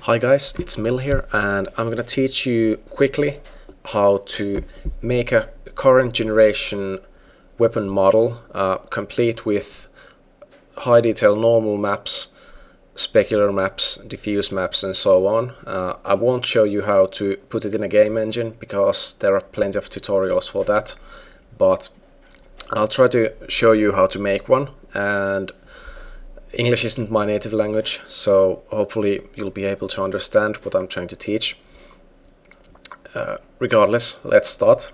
Hi guys, it's Mill here, and I'm gonna teach you quickly how to make a current generation weapon model complete with high detail normal maps, specular maps, diffuse maps and so on. I won't show you how to put it in a game engine because there are plenty of tutorials for that, but I'll try to show you how to make one. And English isn't my native language, so hopefully you'll be able to understand what I'm trying to teach. Regardless, let's start.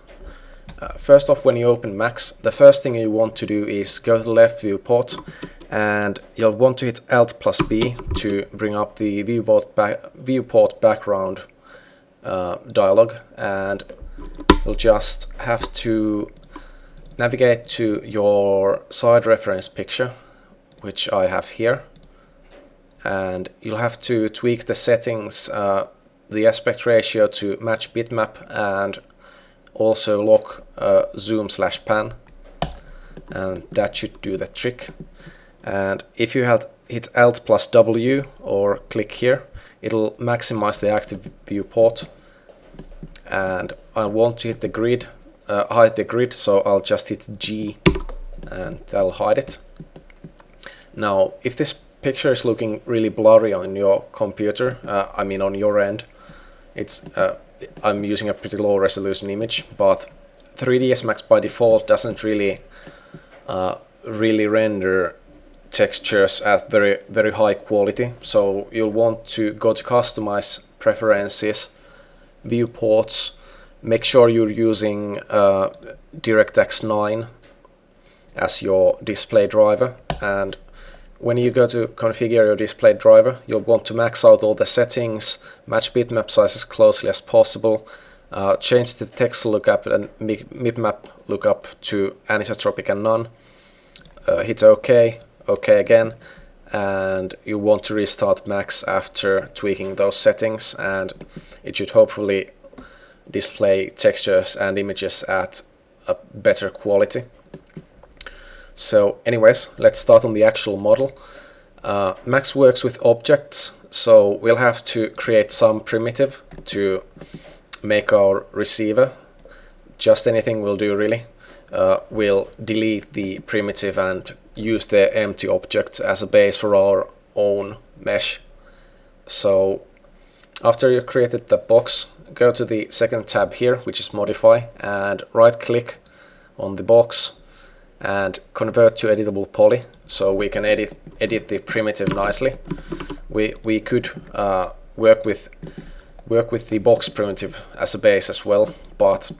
First off, when you open Max, the first thing you want to do is go to the left viewport, and you'll want to hit Alt+B to bring up the viewport background dialog, and you'll just have to navigate to your side reference picture, which I have here, and you'll have to tweak the settings, the aspect ratio to match bitmap, and also lock zoom/pan, and that should do the trick. And if you hit Alt+W or click here, it'll maximize the active viewport, and I want to hit the grid, hide the grid, so I'll just hit G and that'll hide it. Now, if this picture is looking really blurry on your computer, I mean on your end, I'm using a pretty low resolution image, but 3ds Max by default doesn't really render textures at very high quality. So you'll want to go to Customize, Preferences, Viewports, make sure you're using DirectX 9 as your display driver, and when you go to configure your display driver, you'll want to max out all the settings, match bitmap size as closely as possible, change the text lookup and bitmap lookup to anisotropic and none, hit OK, OK again, and you want to restart Max after tweaking those settings, and it should hopefully display textures and images at a better quality. So anyways, let's start on the actual model. Max works with objects, so we'll have to create some primitive to make our receiver. Just anything will do really. We'll delete the primitive and use the empty object as a base for our own mesh. So after you've created the box, go to the second tab here, which is Modify, and right click on the box and convert to editable poly, so we can edit the primitive nicely. We could work with the box primitive as a base as well, but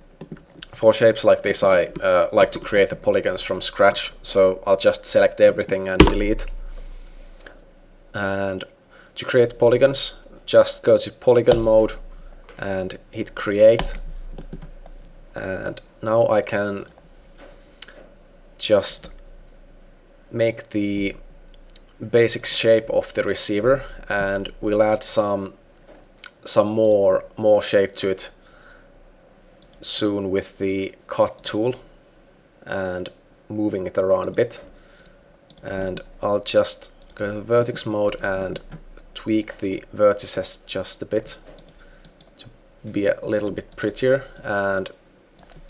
for shapes like this I like to create the polygons from scratch, so I'll just select everything and delete. And to create polygons, just go to polygon mode and hit create, and now I can just make the basic shape of the receiver, and we'll add some more shape to it soon with the cut tool and moving it around a bit. And I'll just go to vertex mode and tweak the vertices just a bit to be a little bit prettier, and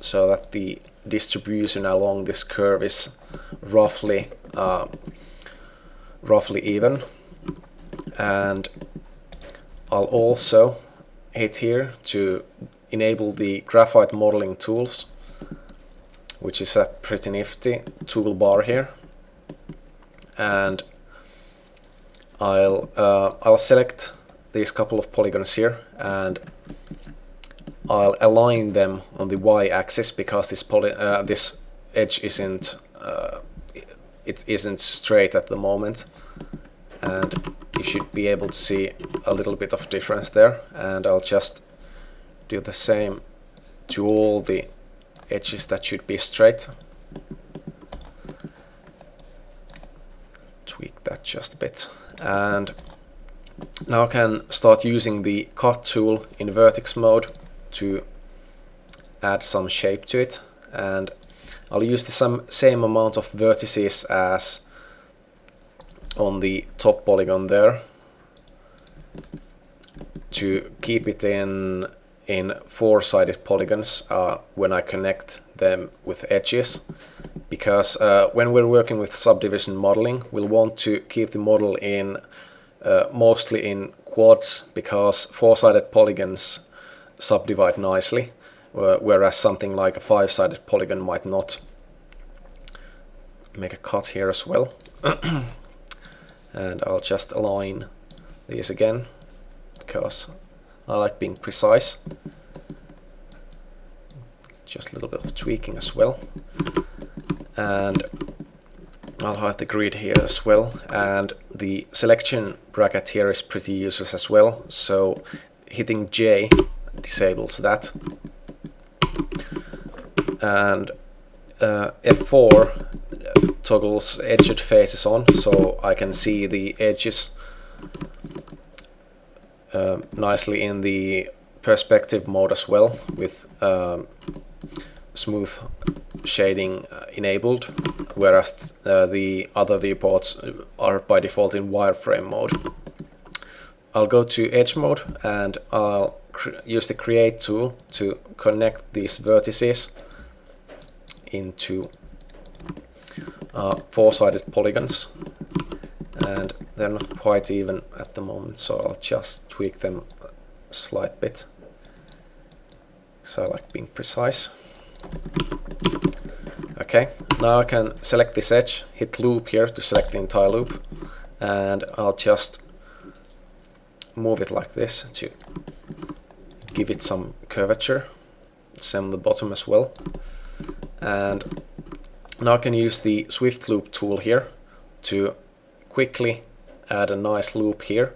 so that the distribution along this curve is roughly even. And I'll also hit here to enable the graphite modeling tools, which is a pretty nifty toolbar here. And I'll select these couple of polygons here, and I'll align them on the y-axis because this edge isn't straight at the moment, and you should be able to see a little bit of difference there. And I'll just do the same to all the edges that should be straight. Tweak that just a bit, and now I can start using the cut tool in vertex mode to add some shape to it, and I'll use the same amount of vertices as on the top polygon there, to keep it in four-sided polygons when I connect them with edges, because when we're working with subdivision modeling, we'll want to keep the model in mostly in quads, because four-sided polygons subdivide nicely, whereas something like a five-sided polygon might not. Make a cut here as well. And I'll just align these again, because I like being precise. Just a little bit of tweaking as well. And I'll hide the grid here as well. And the selection bracket here is pretty useless as well, so hitting J disables that. And F4 toggles edged faces on, so I can see the edges nicely in the perspective mode as well, with smooth shading enabled, whereas the other viewports are by default in wireframe mode. I'll go to edge mode and I'll use the create tool to connect these vertices into four-sided polygons, and they're not quite even at the moment, so I'll just tweak them a slight bit, so I like being precise. Okay, now I can select this edge, hit loop here to select the entire loop, and I'll just move it like this to give it some curvature. Same on the bottom as well. And now I can use the Swift Loop tool here to quickly add a nice loop here.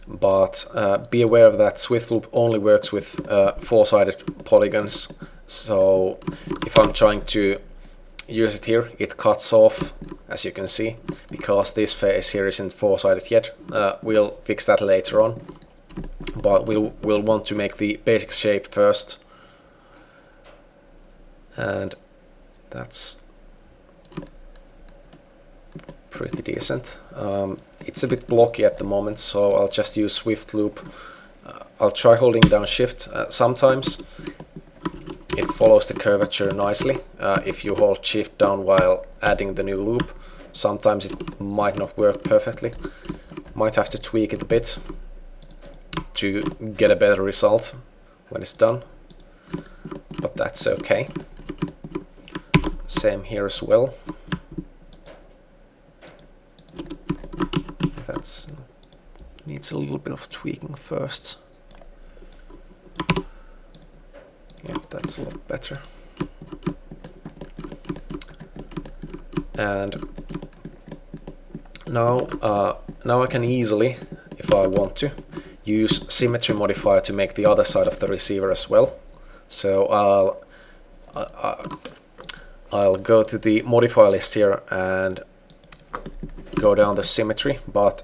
But be aware that Swift Loop only works with four-sided polygons. So if I'm trying to use it here, it cuts off, as you can see, because this face here isn't four-sided yet. We'll fix that later on. But we'll want to make the basic shape first. And that's pretty decent. It's a bit blocky at the moment, so I'll just use Swift Loop. I'll try holding down Shift. Sometimes it follows the curvature nicely if you hold Shift down while adding the new loop. Sometimes it might not work perfectly. Might have to tweak it a bit to get a better result when it's done, but that's okay. Same here as well. That's needs a little bit of tweaking first. Yeah, that's a lot better. And now I can easily, if I want to, use symmetry modifier to make the other side of the receiver as well. So I'll go to the modifier list here and go down the symmetry, but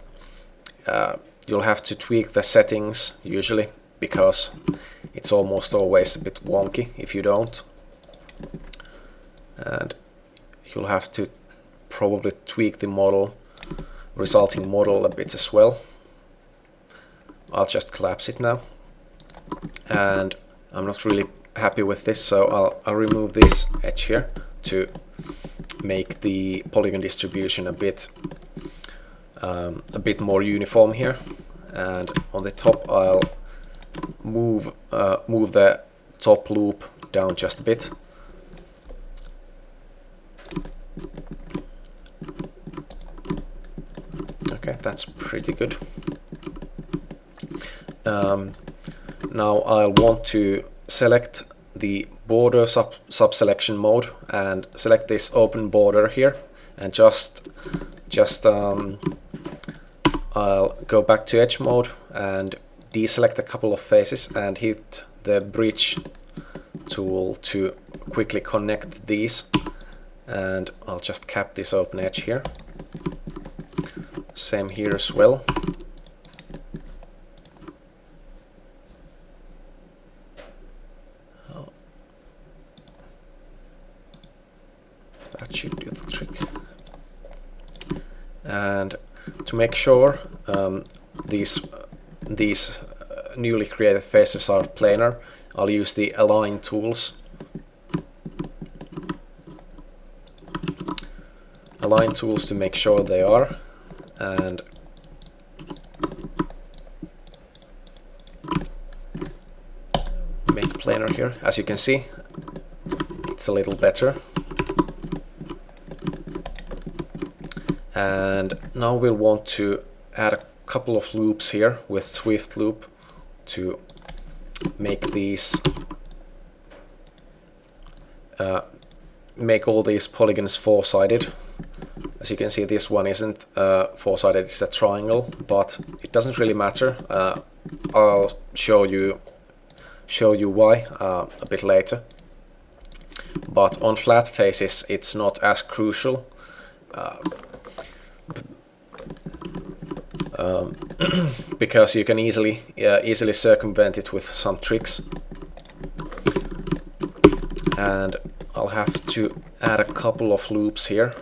you'll have to tweak the settings usually, because it's almost always a bit wonky if you don't. And you'll have to probably tweak the model, resulting model a bit as well. I'll just collapse it now, and I'm not really happy with this, so I'll remove this edge here to make the polygon distribution a bit more uniform here. And on the top, I'll move the top loop down just a bit. Okay, that's pretty good. Now I'll want to select the border subselection mode and select this open border here, and I'll go back to edge mode and deselect a couple of faces and hit the bridge tool to quickly connect these, and I'll just cap this open edge here. Same here as well. That should do the trick. And to make sure, these newly created faces are planar, I'll use the align tools. Align tools to make sure they are, and make planar here. As you can see, it's a little better. And now we'll want to add a couple of loops here with Swift loop to make these make all these polygons four-sided. As you can see, this one isn't four-sided, it's a triangle, but it doesn't really matter. I'll show you why a bit later. But on flat faces, it's not as crucial. Because you can easily circumvent it with some tricks. And I'll have to add a couple of loops here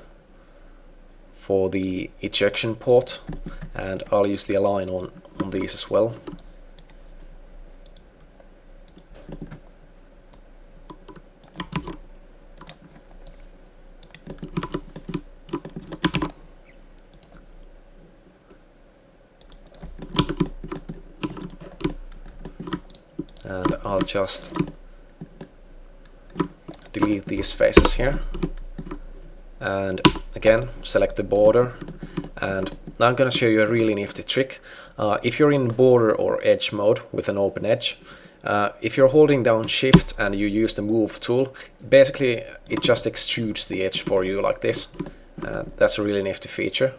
for the ejection port, and I'll use the align on these as well. And I'll just delete these faces here, and again select the border. And now I'm going to show you a really nifty trick. If you're in border or edge mode with an open edge, if you're holding down shift and you use the move tool, basically it just extrudes the edge for you like this. That's a really nifty feature.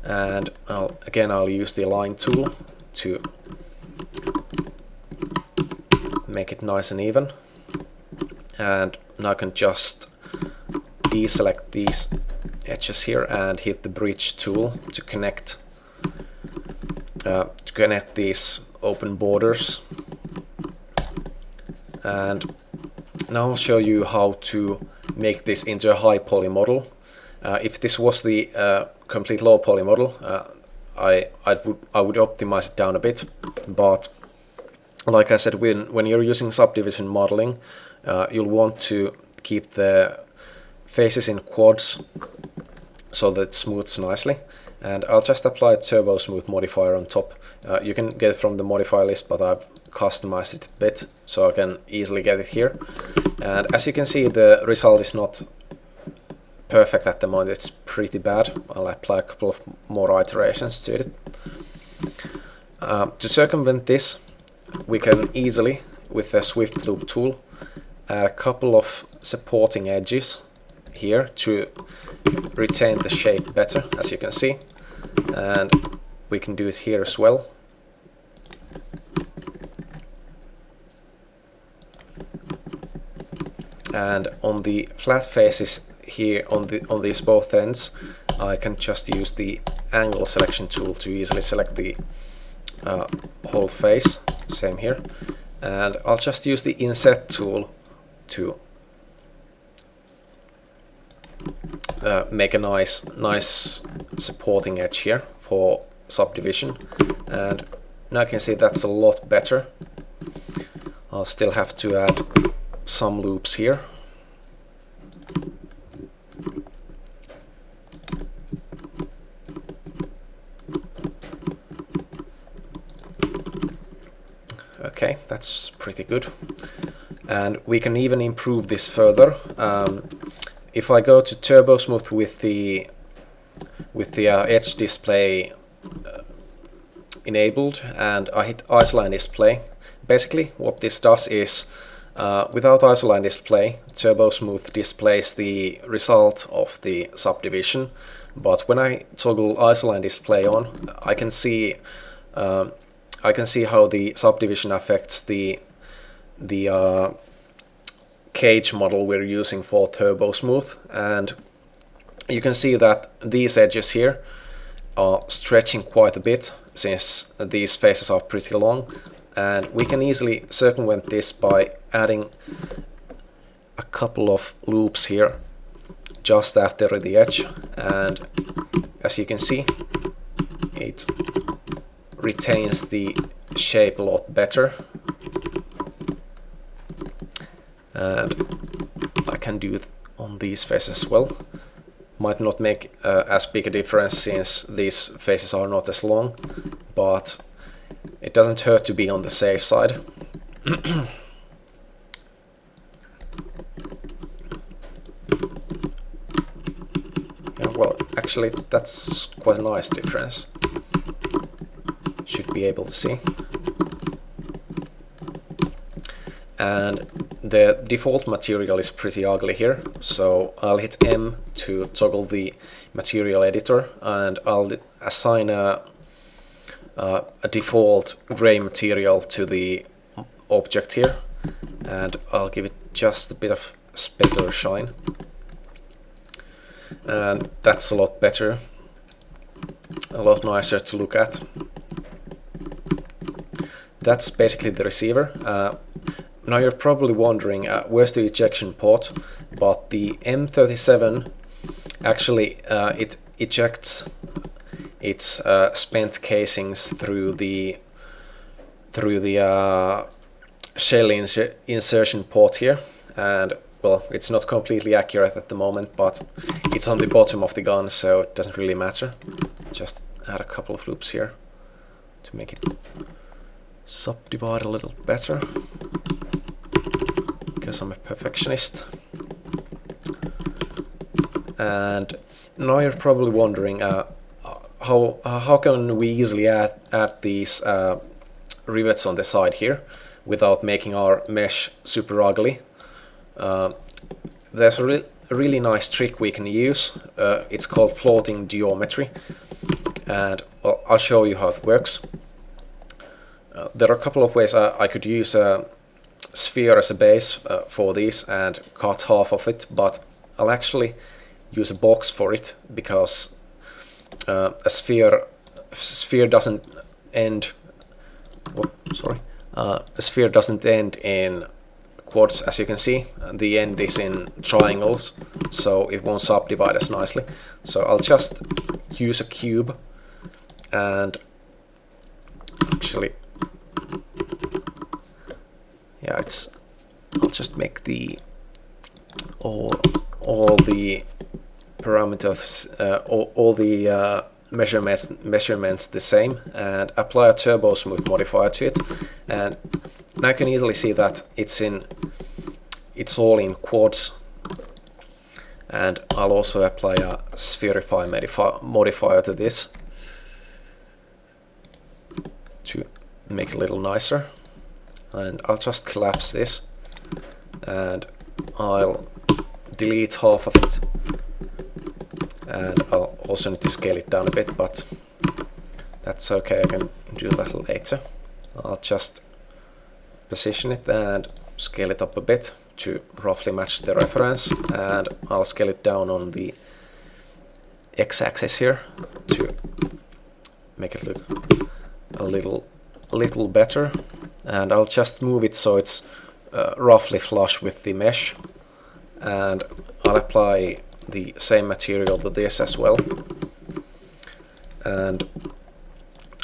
And I'll use the align tool to make it nice and even. And now I can just deselect these edges here and hit the bridge tool to connect these open borders. And now I'll show you how to make this into a high poly model. If this was the complete low poly model, I would optimize it down a bit, but like I said, when you're using subdivision modeling, you'll want to keep the faces in quads so that it smooths nicely. And I'll just apply Turbo Smooth modifier on top. You can get it from the modifier list, but I've customized it a bit so I can easily get it here. And as you can see, the result is not perfect at the moment, it's pretty bad. I'll apply a couple of more iterations to it. To circumvent this, we can easily, with the Swift Loop tool, add a couple of supporting edges here to retain the shape better, as you can see. And we can do it here as well. And on the flat faces here, on these both ends, I can just use the angle selection tool to easily select the whole face. Same here. And I'll just use the inset tool to make a nice supporting edge here for subdivision. And now you can see that's a lot better. I'll still have to add some loops here. Okay, that's pretty good. And we can even improve this further. If I go to Turbo Smooth with the edge display enabled and I hit isoline display, basically what this does is without isoline display, Turbo Smooth displays the result of the subdivision, but when I toggle isoline display on, I can see how the subdivision affects the cage model we're using for Turbo Smooth. And you can see that these edges here are stretching quite a bit since these faces are pretty long, and we can easily circumvent this by adding a couple of loops here just after the edge. And as you can see, it retains the shape a lot better. And I can do it on these faces as well. Might not make as big a difference since these faces are not as long, but it doesn't hurt to be on the safe side. Yeah, well, actually that's quite a nice difference. Should be able to see. And the default material is pretty ugly here, so I'll hit M to toggle the material editor, and I'll assign a default gray material to the object here, and I'll give it just a bit of specular shine, and that's a lot better, a lot nicer to look at. That's basically the receiver. Now you're probably wondering where's the ejection port, but the M37 actually it ejects its spent casings through the shell insertion port here, and well, it's not completely accurate at the moment, but it's on the bottom of the gun, so it doesn't really matter. Just add a couple of loops here to make it subdivide a little better, because I'm a perfectionist. And now you're probably wondering how can we easily add these rivets on the side here without making our mesh super ugly. There's a really nice trick we can use. It's called floating geometry, and well, I'll show you how it works. There are a couple of ways I could use a sphere as a base for these and cut half of it, but I'll actually use a box for it, because a sphere doesn't end. A sphere doesn't end in quads, as you can see. The end is in triangles, so it won't subdivide as nicely. So I'll just use a cube, and actually, yeah, I'll just make the all the parameters, all the measurements the same, and apply a turbo smooth modifier to it. And now you can easily see that it's all in quads. And I'll also apply a spherify modifier to this to make it a little nicer. And I'll just collapse this, and I'll delete half of it, and I'll also need to scale it down a bit, but that's okay, I can do that later. I'll just position it and scale it up a bit to roughly match the reference, and I'll scale it down on the x-axis here to make it look a little better. And I'll just move it so it's roughly flush with the mesh, and I'll apply the same material to this as well. And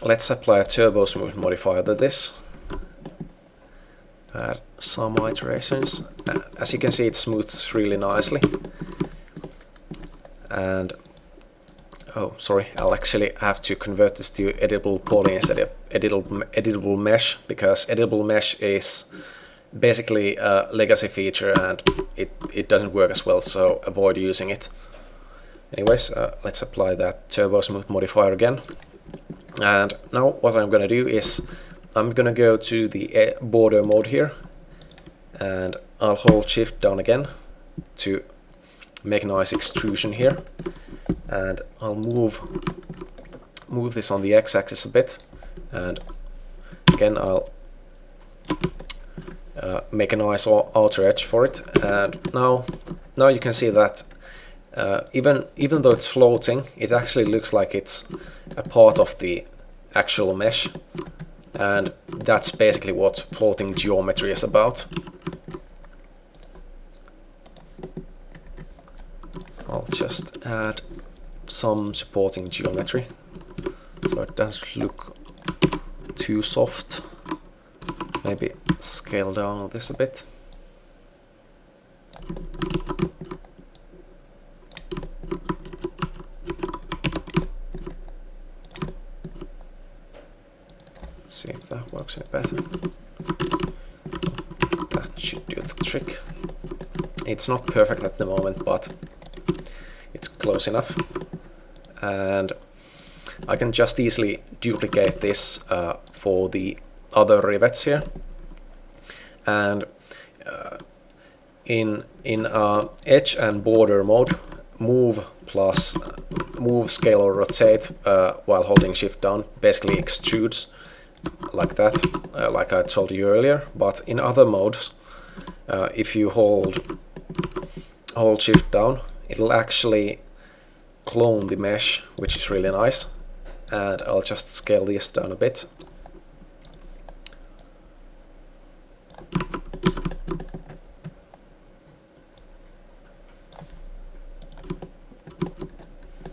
let's apply a turbo smooth modifier to this. Add some iterations. As you can see, it smooths really nicely. And oh, sorry, I'll actually have to convert this to editable poly instead of editable mesh, because editable mesh is basically a legacy feature and it doesn't work as well, so avoid using it. Anyways, let's apply that turbo smooth modifier again. And now what I'm going to do is I'm going to go to the border mode here, and I'll hold shift down again to make a nice extrusion here. And I'll move this on the x-axis a bit, and again I'll make a nice outer edge for it. And now you can see that even though it's floating, it actually looks like it's a part of the actual mesh, and that's basically what floating geometry is about. I'll just add some supporting geometry so it doesn't look too soft. Maybe scale down this a bit. Let's see if that works any better. That should do the trick. It's not perfect at the moment, but it's close enough. And I can just easily duplicate this for the other rivets here. And in edge and border mode, move, scale or rotate while holding shift down basically extrudes like that, like I told you earlier. But in other modes, if you hold shift down, it'll actually clone the mesh, which is really nice. And I'll just scale this down a bit.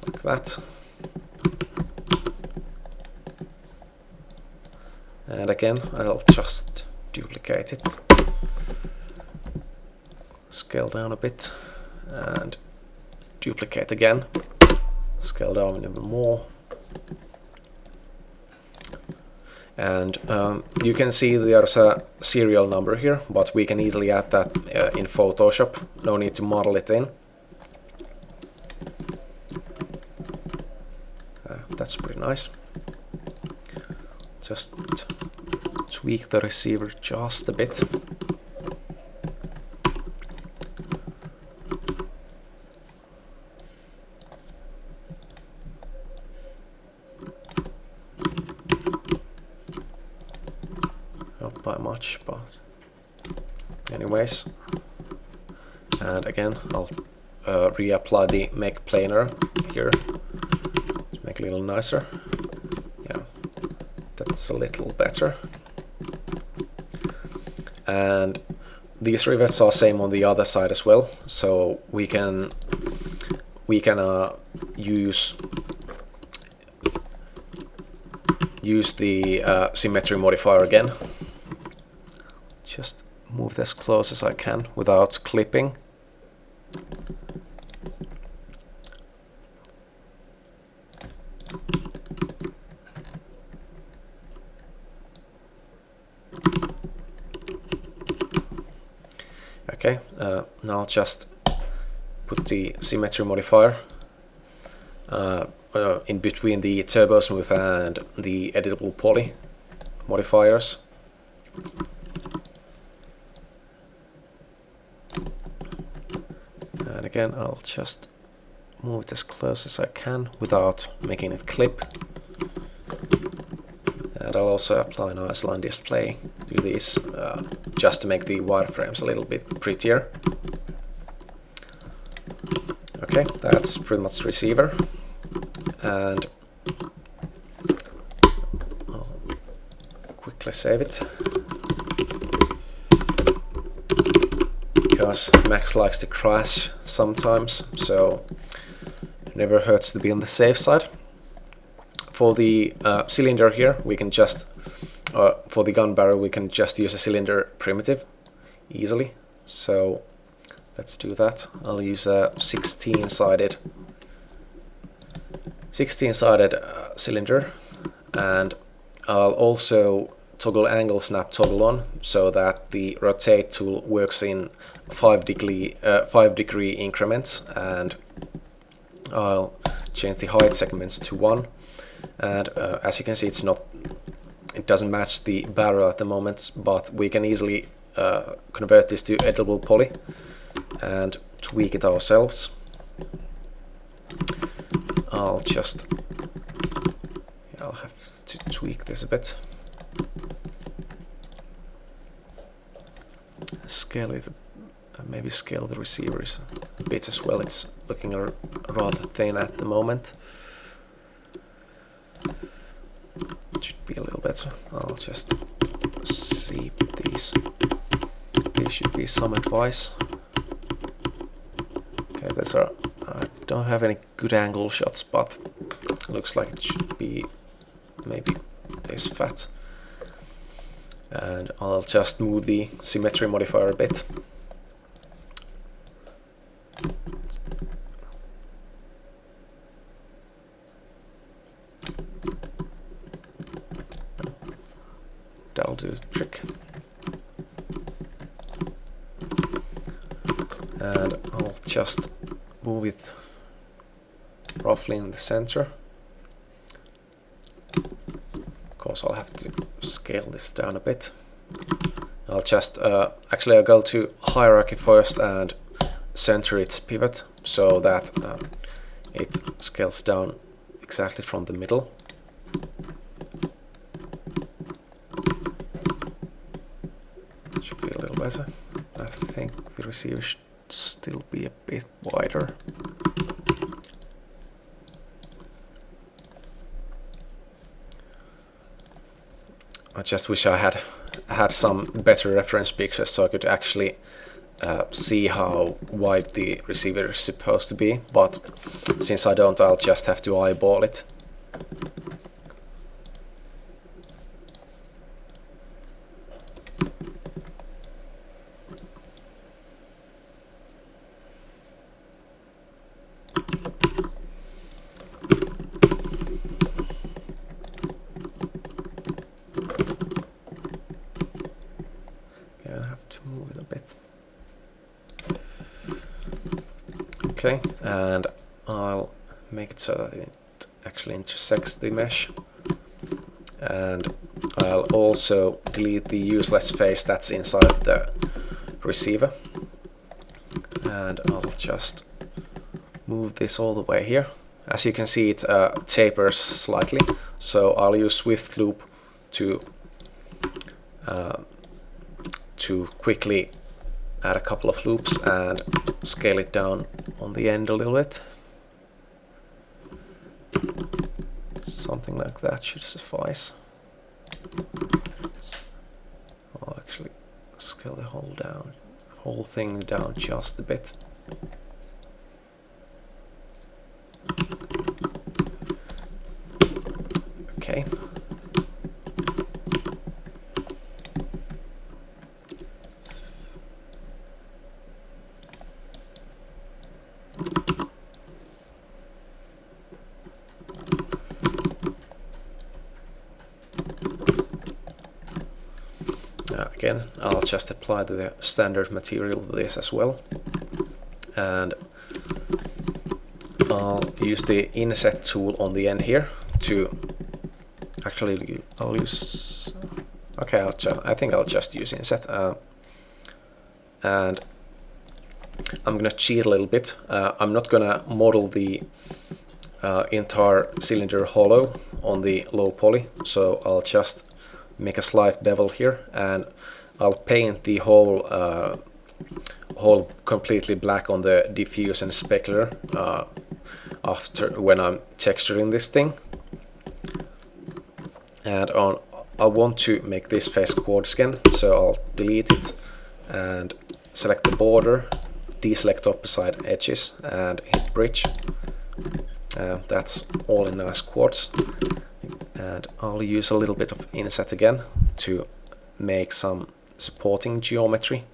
Like that. And again, I'll just duplicate it. Scale down a bit and duplicate again. Scale down even more. And you can see there's a serial number here, but we can easily add that in Photoshop. No need to model it in. That's pretty nice. Just tweak the receiver just a bit. Not by much, but anyways. And again, I'll reapply the make planar here to make it a little nicer. Yeah, that's a little better. And these rivets are same on the other side as well, so we can use the symmetry modifier again. Just move this as close as I can without clipping. Okay, now I'll just put the symmetry modifier in between the turbo smooth and the editable poly modifiers. And again, I'll just move it as close as I can without making it clip. And I'll also apply an ice-line display to these just to make the wireframes a little bit prettier. Okay, that's pretty much the receiver. And I'll quickly save it, because Max likes to crash sometimes, so it never hurts to be on the safe side. For the cylinder here, we can just, for the gun barrel, we can just use a cylinder primitive easily. So let's do that. I'll use a 16-sided cylinder, and I'll also toggle angle snap toggle on so that the rotate tool works in 5 degree increments, and I'll change the height segments to 1. And as you can see, it doesn't match the barrel at the moment, but we can easily convert this to editable poly and tweak it ourselves. I'll have to tweak this a bit. Scale it, maybe scale the receivers a bit as well. It's looking rather thin at the moment. It should be a little better. I'll just see these. There should be some advice. Okay, I don't have any good angle shots, but it looks like it should be maybe this fat. And I'll just move the symmetry modifier a bit. That'll do the trick. And I'll just move it roughly in the center. Of course, I'll have to scale this down a bit. I'll just actually I'll go to hierarchy first and center its pivot so that it scales down exactly from the middle. Should be a little better. I think the receiver should still be a bit wider. I just wish I had some better reference pictures so I could actually see how wide the receiver is supposed to be, but since I don't, I'll just have to eyeball it. Okay, and I'll make it so that it actually intersects the mesh, and I'll also delete the useless face that's inside the receiver, and I'll just move this all the way here. As you can see, it tapers slightly, so I'll use swift loop to quickly add a couple of loops and scale it down on the end a little bit. Something like that should suffice. I'll actually scale the whole thing down just a bit. Okay. Again, I'll just apply the standard material to this as well, and I'll use the inset tool on the end here to actually I'll use okay I think I'll just use inset, and I'm gonna cheat a little bit. I'm not gonna model the entire cylinder hollow on the low poly, so I'll just make a slight bevel here, and I'll paint the whole completely black on the diffuse and specular after when I'm texturing this thing. And I want to make this face quartz again, so I'll delete it and select the border, deselect opposite edges and hit bridge. That's all in nice quartz. And I'll use a little bit of inset again to make some supporting geometry.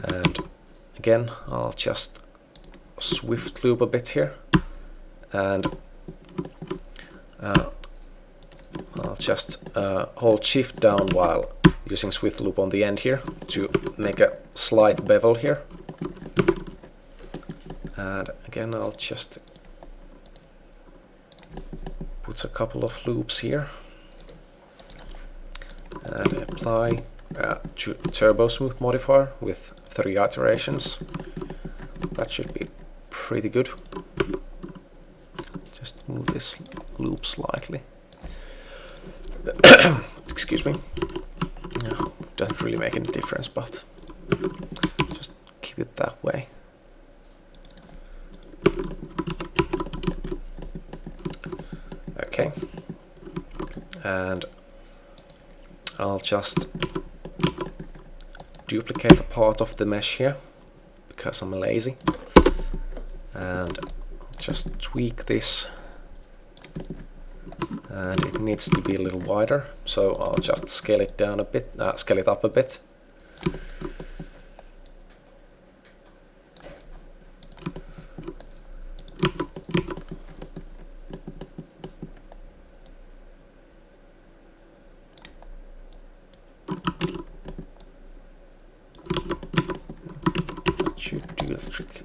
And again, I'll just swift loop a bit here, and I'll just hold shift down while using swift loop on the end here to make a slight bevel here. And again, I'll just put a couple of loops here and apply turbo smooth modifier with 3 iterations. That should be pretty good. Just move this loop slightly. Excuse me. No, doesn't really make any difference, but just keep it that way. Okay, and I'll just duplicate a part of the mesh here because I'm lazy, and just tweak this and it needs to be a little wider, so I'll just scale it down a bit, scale it up a bit. Should do the trick.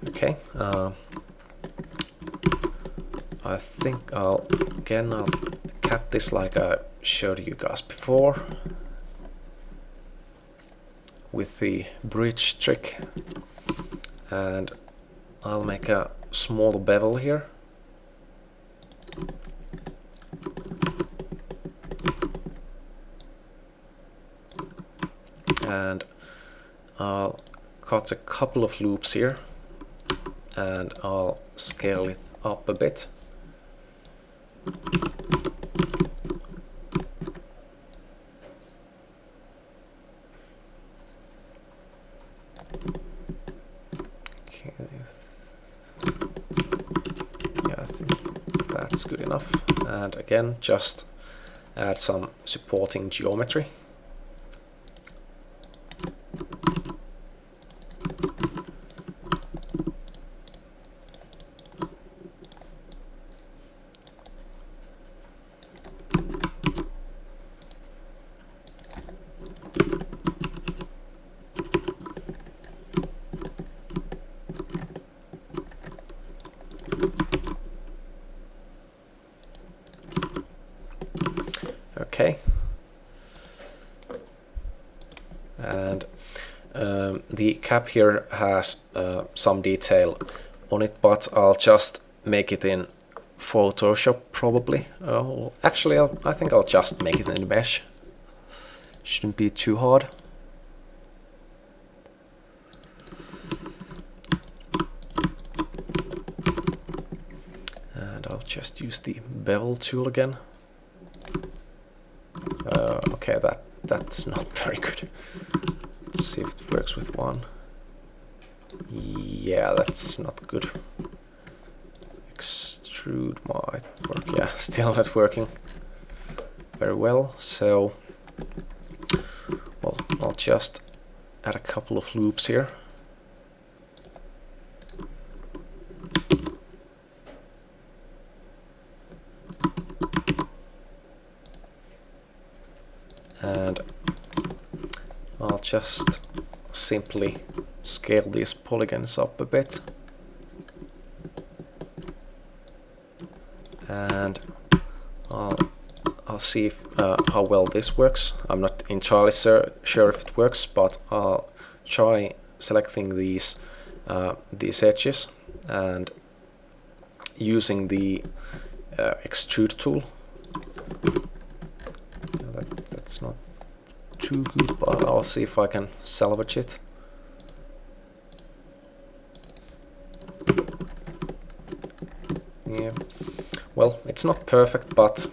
Okay, I think I'll cap this like I showed you guys before with the bridge trick, and I'll make a small bevel here. And I'll cut a couple of loops here, and I'll scale it up a bit. Okay. Yeah, I think that's good enough. And again, just add some supporting geometry. Okay, and the cap here has some detail on it, but I'll just make it in Photoshop probably. Actually, I think I'll just make it in Mesh. Shouldn't be too hard. And I'll just use the bevel tool again. Okay, that's not very good. Let's see if it works with one. Yeah, that's not good. Extrude might work. Yeah, still not working very well. So, well, I'll just add a couple of loops here. And I'll just simply scale these polygons up a bit. And I'll see if, how well this works. I'm not entirely sure if it works, but I'll try selecting these edges and using the extrude tool. That's not too good, but I'll see if I can salvage it. Yeah, well, it's not perfect, but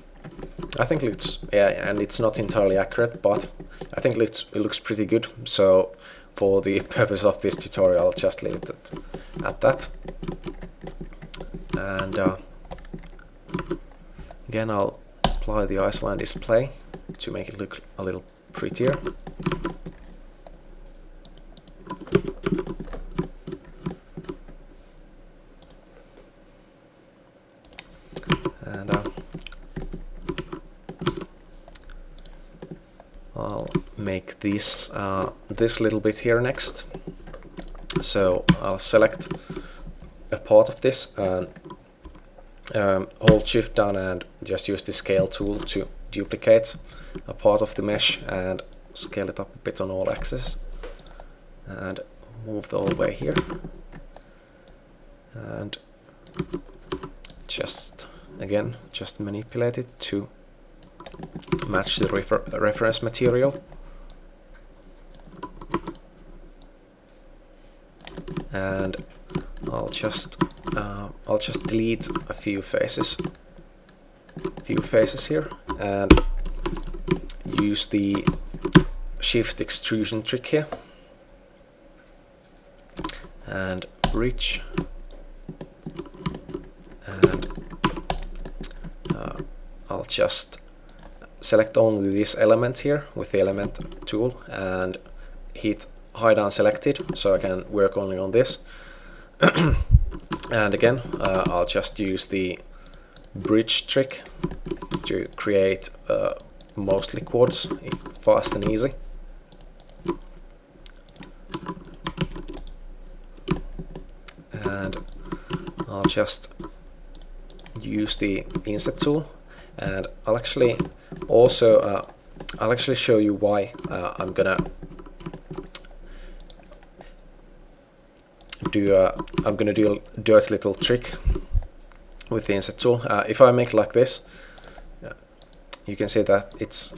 I think it looks, yeah, and it's not entirely accurate, but I think it looks pretty good. So for the purpose of this tutorial, I'll just leave it at that. And again, I'll apply the isoline display to make it look a little prettier. And I'll make this little bit here next. So I'll select a part of this and hold Shift down and just use the scale tool to duplicate a part of the mesh and scale it up a bit on all axes, and move the whole way here, and just manipulate it to match the reference material. And I'll I'll just delete a few faces here and use the shift extrusion trick here and bridge, and I'll just select only this element here with the element tool and hit hide unselected so I can work only on this. And again, I'll just use the bridge trick to create mostly quads fast and easy. And I'll just use the inset tool, and I'll actually also show you why I'm gonna do a dirty little trick with the inset tool. If I make it like this, you can see that it's,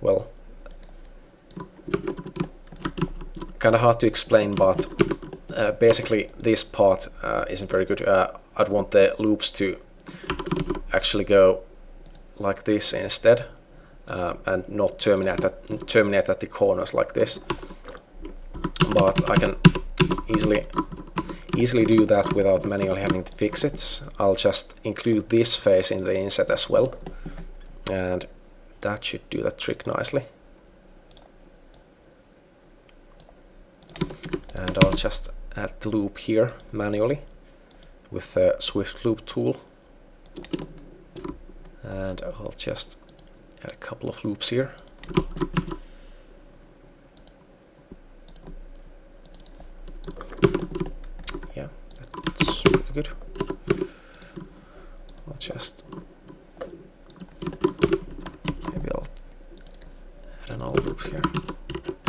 well, kind of hard to explain, but basically this part isn't very good. I'd want the loops to actually go like this instead, and not terminate at the corners like this. But I can easily do that without manually having to fix it. I'll just include this face in the inset as well, and that should do that trick nicely. And I'll just add the loop here manually with the Swift Loop tool, and I'll just add a couple of loops here. Yeah, that's pretty good. I'll just, maybe I'll add another loop here.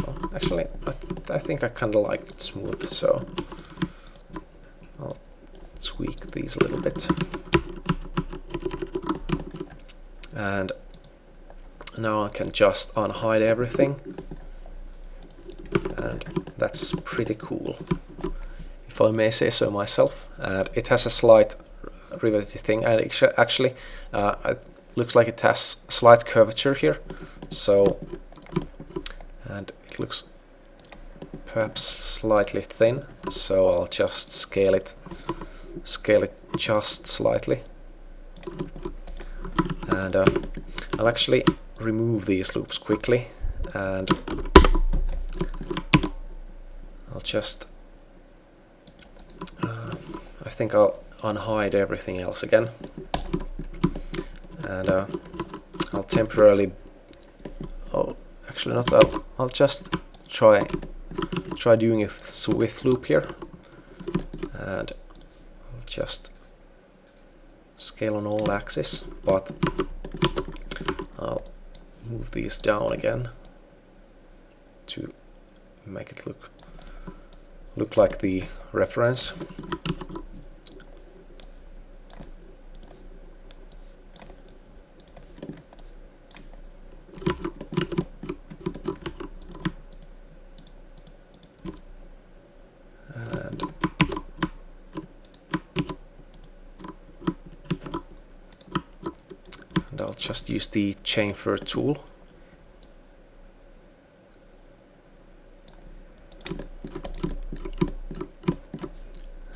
Well, actually, I think I kind of like it smooth, so I'll tweak these a little bit. And now I can just unhide everything, and that's pretty cool, if I may say so myself. And it has a slight rivety thing, and actually it looks like it has slight curvature here, so, and it looks perhaps slightly thin, so I'll just scale it just slightly. And I'll actually remove these loops quickly, and I'll just I think I'll unhide everything else again, and I'll temporarily, oh, actually not, I'll just try doing a Swift loop here, and I'll just scale on all axes, but I'll move these down again to make it look like the reference. And I'll just use the chamfer tool.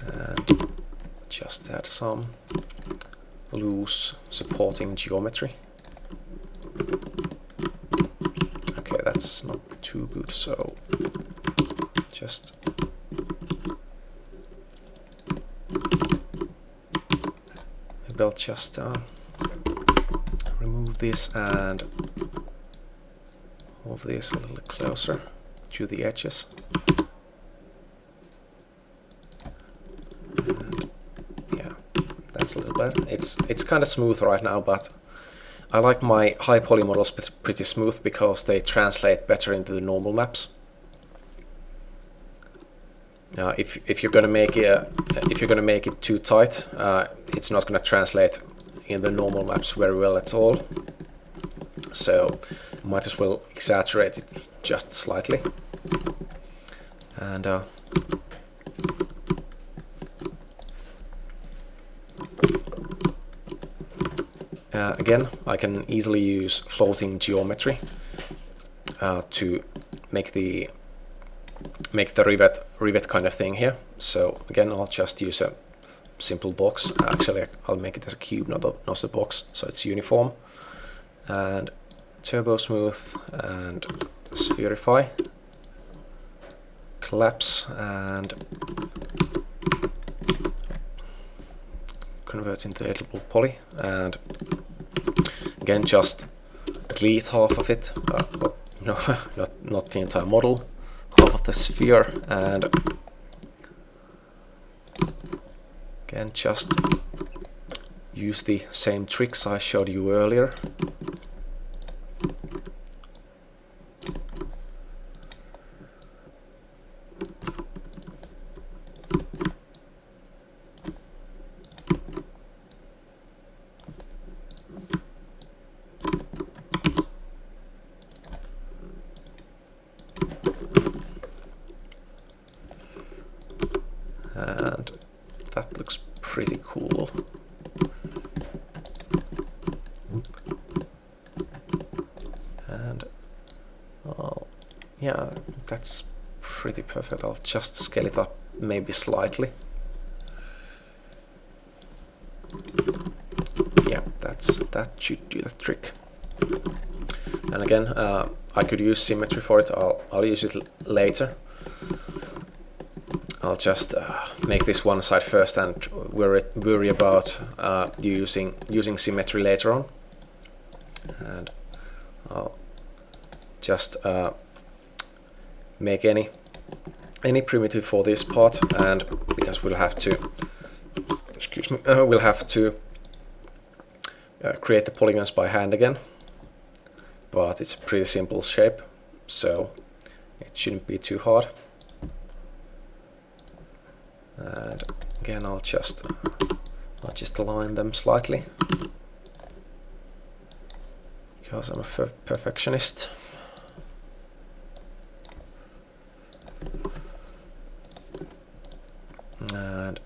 And just add some loose supporting geometry. Okay, that's not too good, so just maybe I'll just remove this and move this a little closer to the edges. And yeah, that's a little better. It's kind of smooth right now, but I like my high poly models pretty smooth because they translate better into the normal maps. If you're gonna make it too tight, it's not gonna translate in the normal maps very well at all. So might as well exaggerate it just slightly. And Again, I can easily use floating geometry to make the rivet kind of thing here. So again, I'll just use a simple box. Actually, I'll make it as a cube, not a box, so it's uniform. And turbo smooth and spherify, collapse and convert into editable poly, and again just delete half of it, no, not the entire model, half of the sphere, and again just use the same tricks I showed you earlier. And that looks pretty cool. And oh, yeah, that's pretty perfect. I'll just scale it up maybe slightly. Yeah, that should do the trick. And again, I could use symmetry for it. I'll use it later. I'll just make this one side first and worry about using symmetry later on. And I'll just make any primitive for this part, and because we'll have to, we'll have to create the polygons by hand again. But it's a pretty simple shape, so it shouldn't be too hard. And again, I'll just align them slightly because I'm a perfectionist. And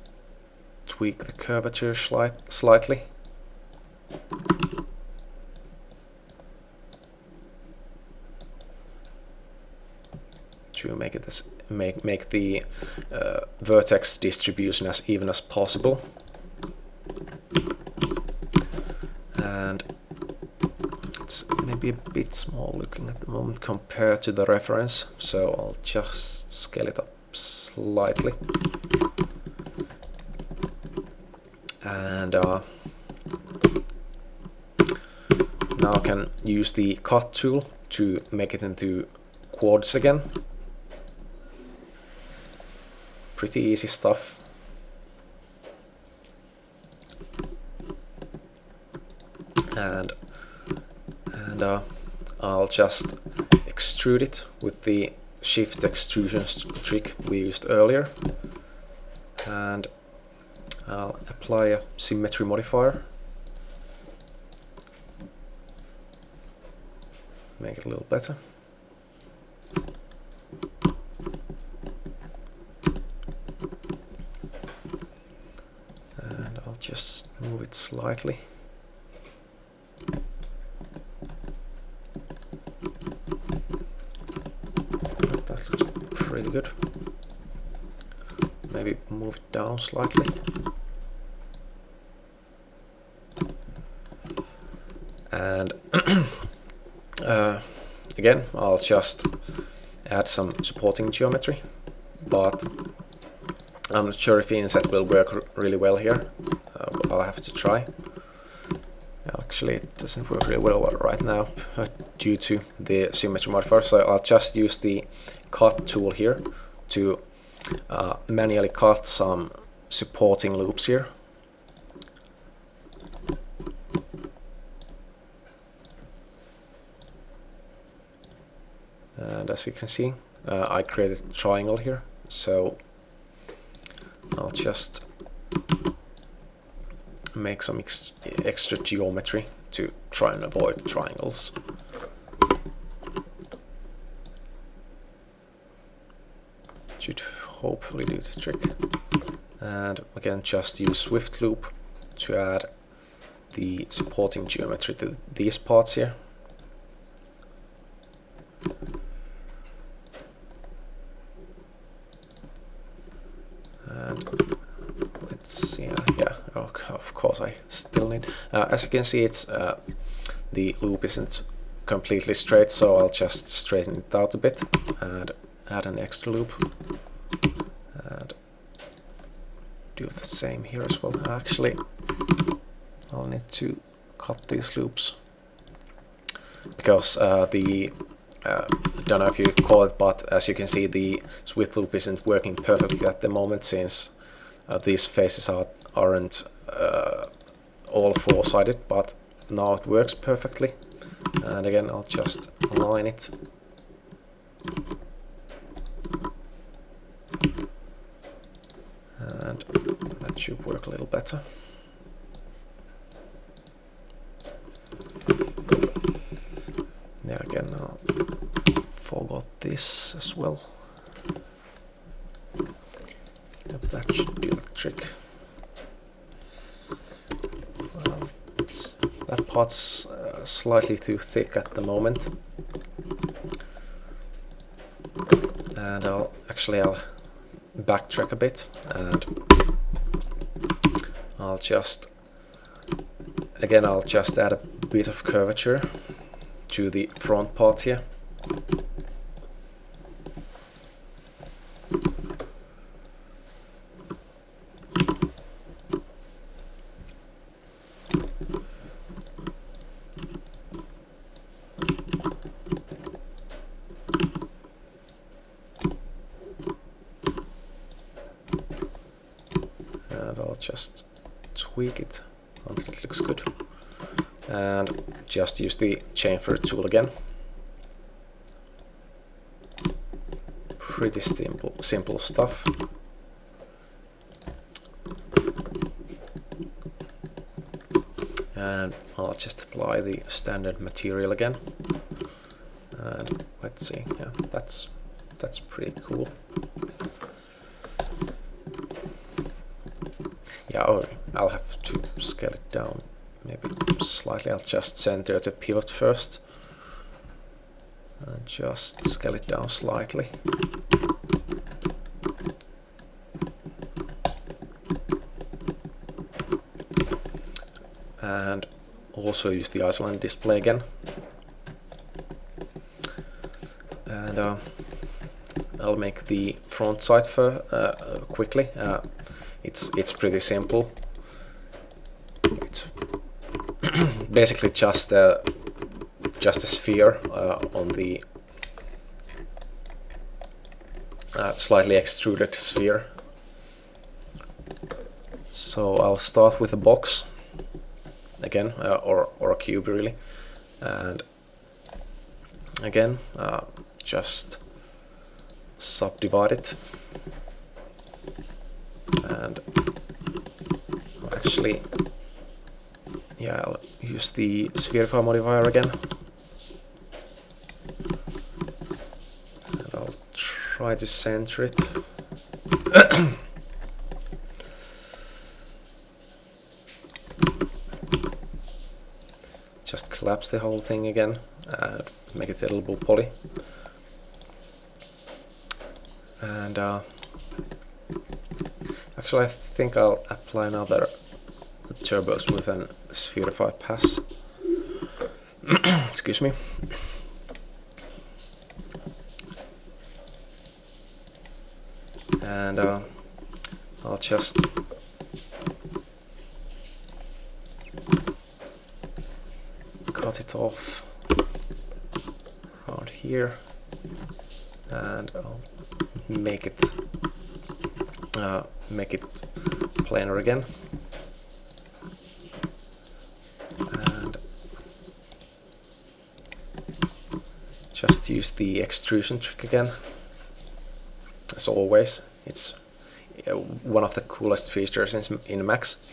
tweak the curvature slightly. To make it make the vertex distribution as even as possible. And it's maybe a bit small looking at the moment compared to the reference, so I'll just scale it up slightly. And now I can use the cut tool to make it into quads again. Pretty easy stuff. And I'll just extrude it with the shift extrusion trick we used earlier, and I'll apply a symmetry modifier, make it a little better. And I'll just move it slightly. That looks pretty good. Maybe move it down slightly. And again, I'll just add some supporting geometry, but I'm not sure if the inset will work really well here. I'll have to try. Actually, it doesn't work really well right now due to the symmetry modifier, so I'll just use the cut tool here to manually cut some supporting loops here. And as you can see, I created a triangle here, so I'll just make some extra geometry to try and avoid triangles. Should hopefully do the trick. And again, just use Swift Loop to add the supporting geometry to these parts here. And let's see, yeah, of course I still need, as you can see, it's the loop isn't completely straight, so I'll just straighten it out a bit and add an extra loop and do the same here as well. Actually, I'll need to cut these loops because I don't know if you call it, but as you can see, the Swift loop isn't working perfectly at the moment, since these faces aren't all four-sided, but now it works perfectly. And again, I'll just align it. And that should work a little better. Yeah, again, I forgot this as well. Yep, that should do the trick. Well, that part's slightly too thick at the moment. And I'll backtrack a bit, and I'll just add a bit of curvature to the front part here. And I'll just tweak it until it looks good. And just use the chamfer tool again. Pretty simple stuff. And I'll just apply the standard material again. And let's see, yeah, that's pretty cool. Yeah, I'll have to scale it down maybe slightly. I'll just center the pivot first and just scale it down slightly. And also use the isoline display again. And I'll make the front side quickly. It's pretty simple. It's basically just a sphere on the slightly extruded sphere. So I'll start with a box again, or a cube really, and again just subdivide it, and actually, yeah, I'll use the spherify modifier again, and I'll try to center it. Just collapse the whole thing again and make it a little bit poly. And actually, I think I'll apply another turbo smooth and spherify pass. Excuse me. And I'll just cut it off around here, and I'll make it planar again, and just use the extrusion trick again. As always, it's one of the coolest features in Max.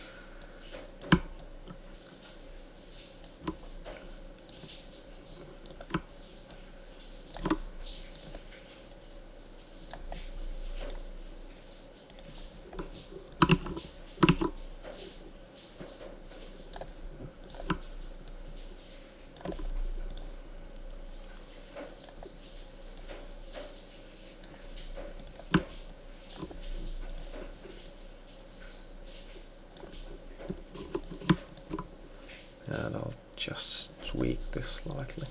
And I'll just tweak this slightly.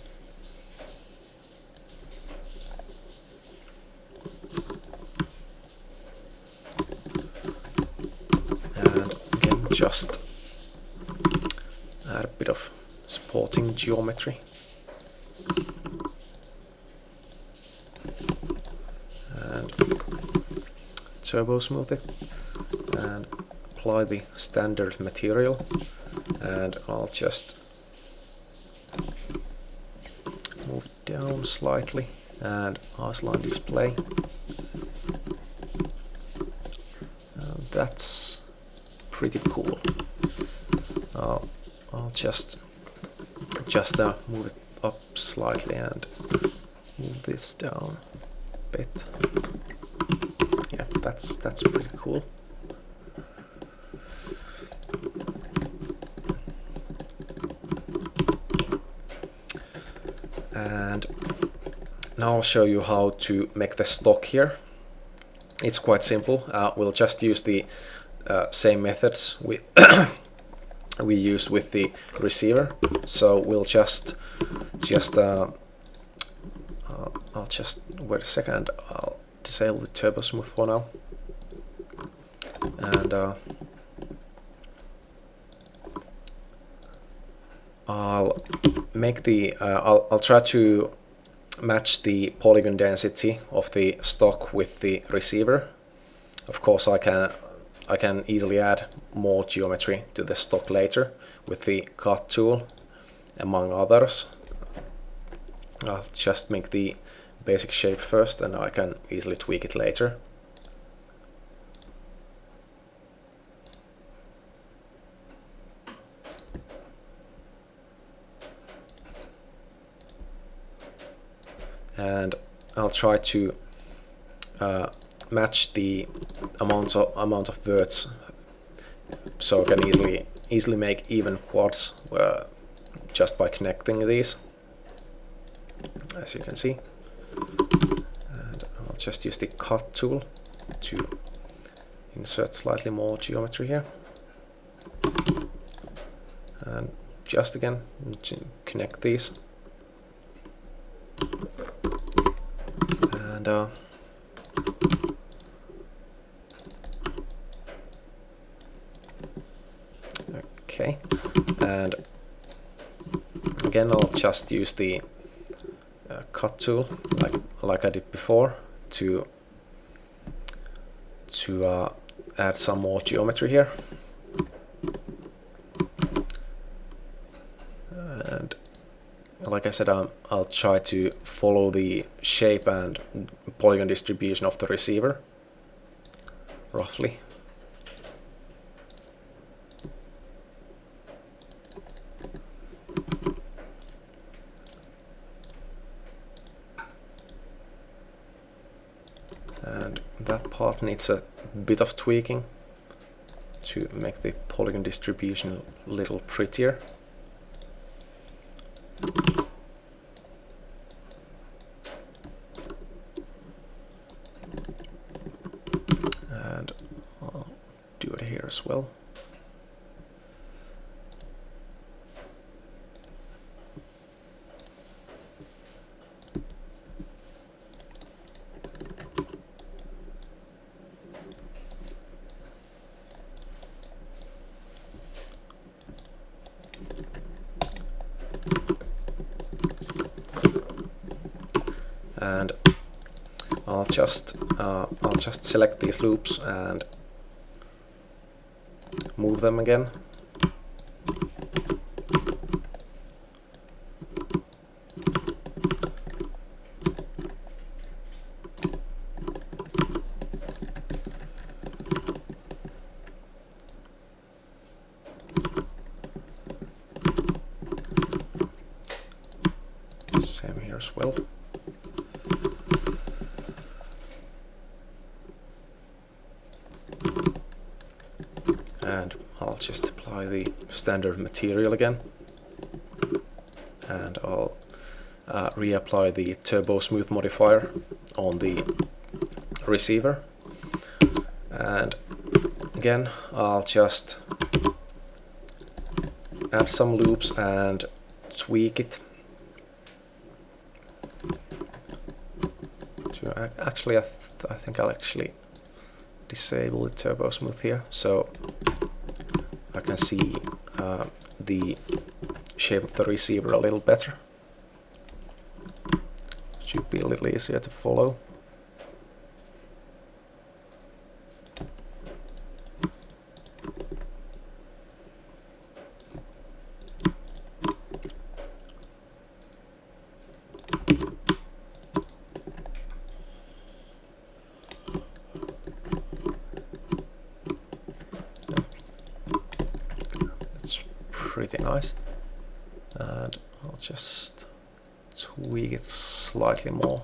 And again, just add a bit of supporting geometry. And turbo smooth it. And apply the standard material. And I'll just move it down slightly. And Iceline display. And that's pretty cool. I'll just move it up slightly and move this down a bit. Yeah, that's pretty cool. And now I'll show you how to make the stock here. It's quite simple. We'll just use the same methods we used with the receiver. So we'll I'll just wait a second. I'll disable the turbo smooth for now, and I'll make the I'll try to match the polygon density of the stock with the receiver. Of course, I can easily add more geometry to the stock later with the cut tool, among others. I'll just make the basic shape first, and I can easily tweak it later. And I'll try to match the amount of verts, so I can easily make even quads just by connecting these, as you can see. And I'll just use the cut tool to insert slightly more geometry here, and just again connect these. And okay, and again I'll just use the cut tool like I did before to add some more geometry here. And like I said, I'll try to follow the shape and polygon distribution of the receiver, roughly. And that part needs a bit of tweaking to make the polygon distribution a little prettier. And I'll do it here as well. And I'll just select these loops and move them again. Same here as well. And I'll just apply the standard material again, and I'll reapply the turbo smooth modifier on the receiver, and again I'll just add some loops and tweak it. Actually, I think I'll actually disable the turbo smooth here, so I can see the shape of the receiver a little better. Should be a little easier to follow. Pretty nice, and I'll just tweak it slightly more.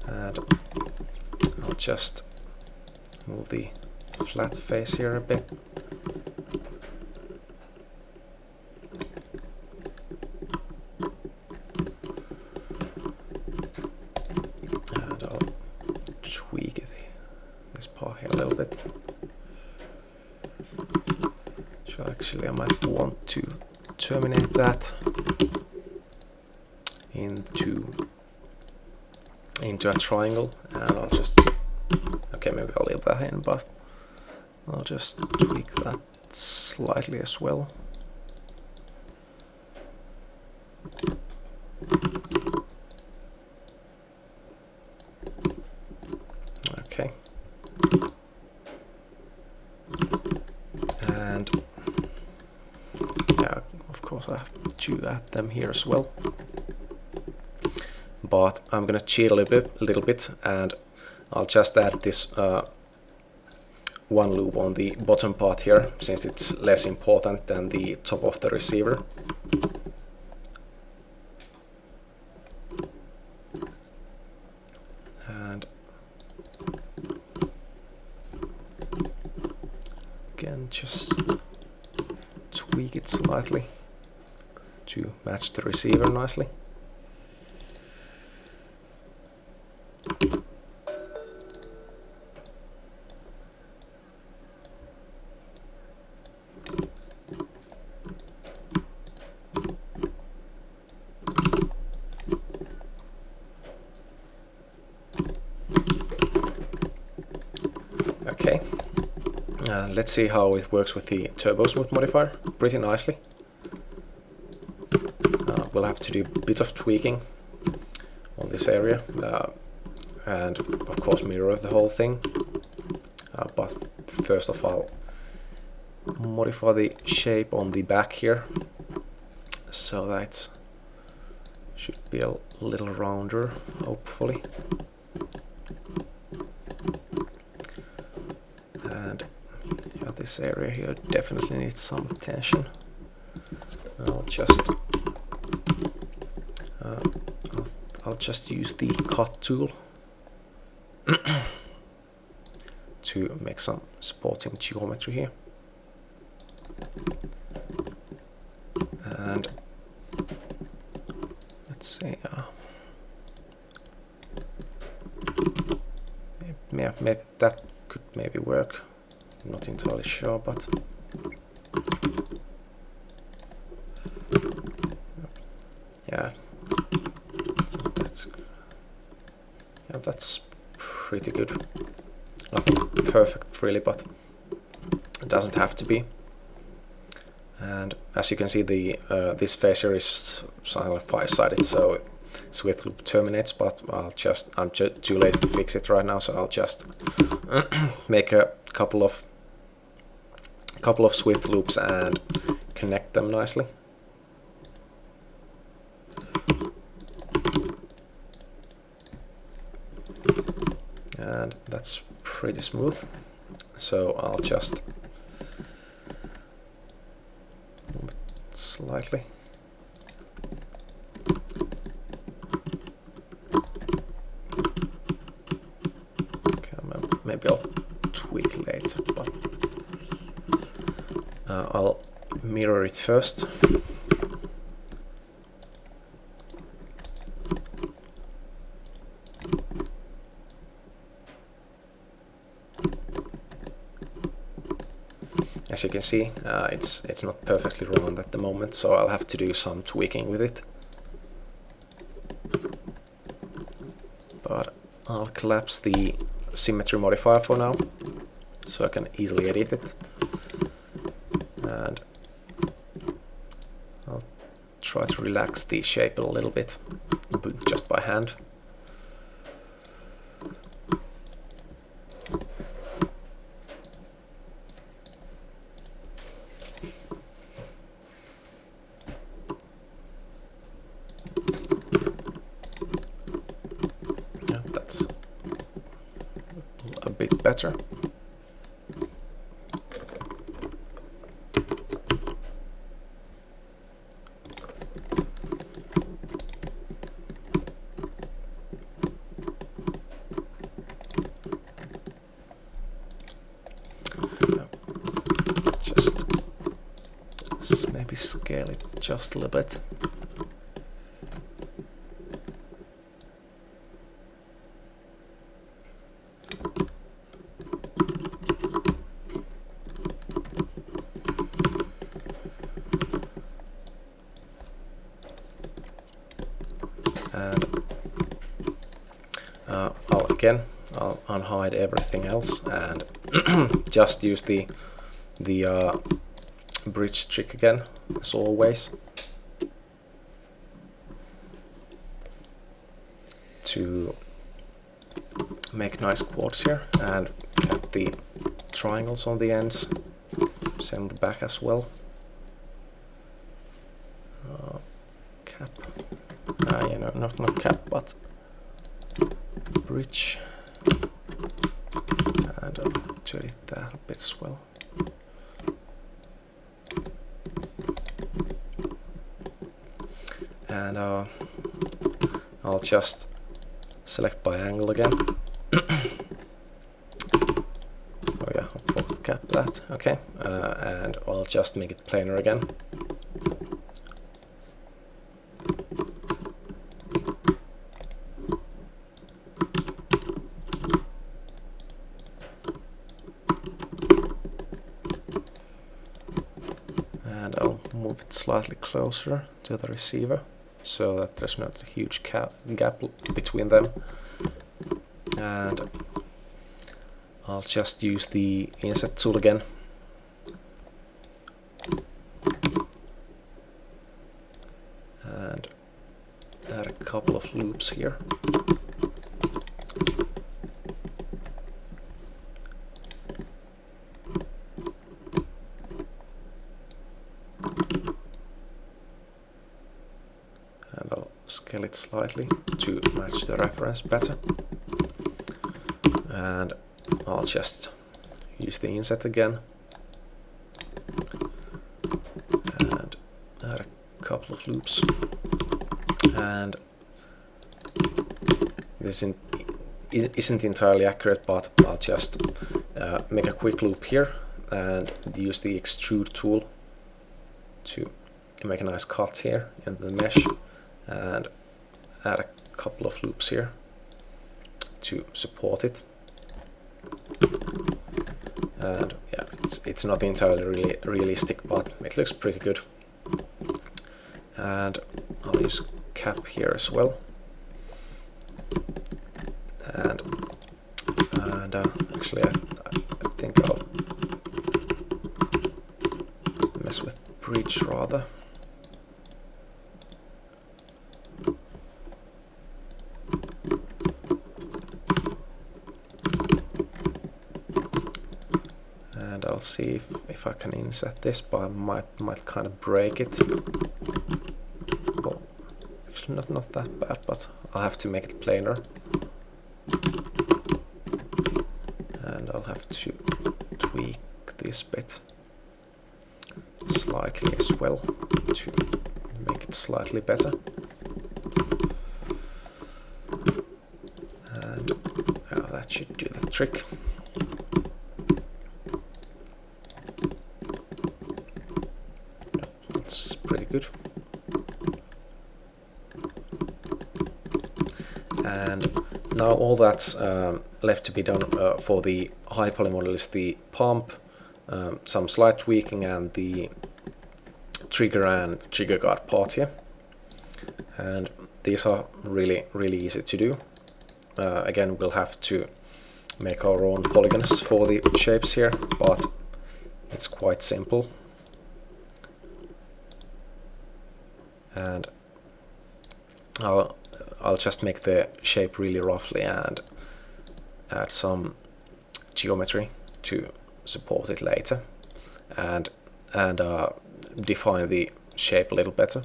And I'll just move the flat face here a bit. Actually, I might want to terminate that into a triangle, and I'll just, okay, maybe I'll leave that in, but I'll just tweak that slightly as well. Okay. And yeah, of course I have to add them here as well. But I'm gonna cheat a little bit, and I'll just add this one loop on the bottom part here, since it's less important than the top of the receiver. And again, just tweak it slightly to match the receiver nicely. Okay, let's see how it works with the turbo smooth modifier. Pretty nicely. We'll have to do a bit of tweaking on this area, and of course mirror the whole thing. But first of all, modify the shape on the back here, so that should be a little rounder, hopefully. And yeah, this area here definitely needs some attention. I'll just use the cut tool to make some supporting geometry here. And let's see, maybe that could maybe work. I'm not entirely sure, but yeah, that's pretty good. Nothing perfect really, but it doesn't have to be. And as you can see, the this face here is five-sided, so swift loop terminates. But I'm just too lazy to fix it right now, so I'll just make a couple of swift loops and connect them nicely. And that's pretty smooth, so I'll just move it slightly. Okay, maybe I'll tweak later, but I'll mirror it first. As you can see, it's not perfectly round at the moment, so I'll have to do some tweaking with it. But I'll collapse the symmetry modifier for now, so I can easily edit it. And I'll try to relax the shape a little bit, just by hand. Better. Just maybe scale it just a little bit. I'll unhide everything else and just use the bridge trick again, as always, to make nice quads here, and cap the triangles on the ends, same on the back as well. Cap, you know, not cap, but bridge, and to edit that a bit as well. And I'll just select by angle again. Oh yeah, I forgot to cap that. Okay, and I'll just make it planar again. And I'll move it slightly closer to the receiver, so that there's not a huge gap between them. And I'll just use the inset tool again. And add a couple of loops here. And I'll scale it slightly to match the reference better. And I'll just use the inset again and add a couple of loops. And this isn't entirely accurate, but I'll just make a quick loop here and use the extrude tool to make a nice cut here in the mesh, and add a couple of loops here to support it. And yeah, it's not entirely realistic, but it looks pretty good. And I'll use cap here as well. And actually I think I'll mess with bridge rather. And I'll see if I can inset this, but I might kind of break it. Well, actually not that bad, but I'll have to make it planar. And I'll have to tweak this bit slightly as well to make it slightly better. And that should do the trick. It's pretty good. And now all that's left to be done for the high poly model is the pump, some slight tweaking, and the trigger and trigger guard part here. And these are really easy to do. Again, we'll have to make our own polygons for the shapes here, but it's quite simple. And I'll just make the shape really roughly and add some geometry to support it later, and define the shape a little better.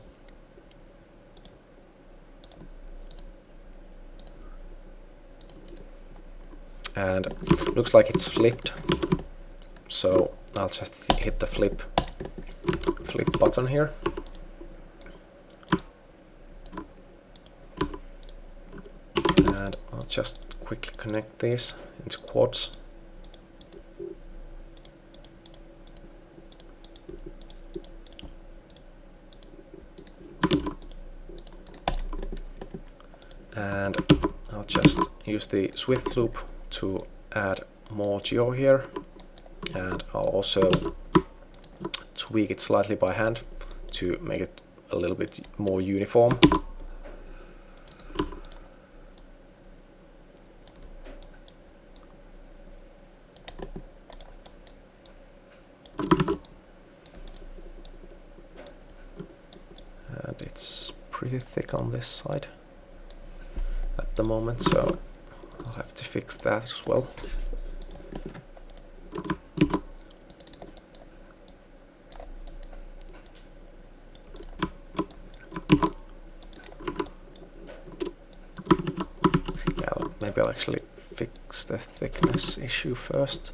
And looks like it's flipped, so I'll just hit the flip button here. And I'll just quickly connect these into quads. And I'll just use the Swift loop to add more geo here, and I'll also tweak it slightly by hand to make it a little bit more uniform. And it's pretty thick on this side at the moment, so I'll have to fix that as well. Yeah, maybe I'll actually fix the thickness issue first.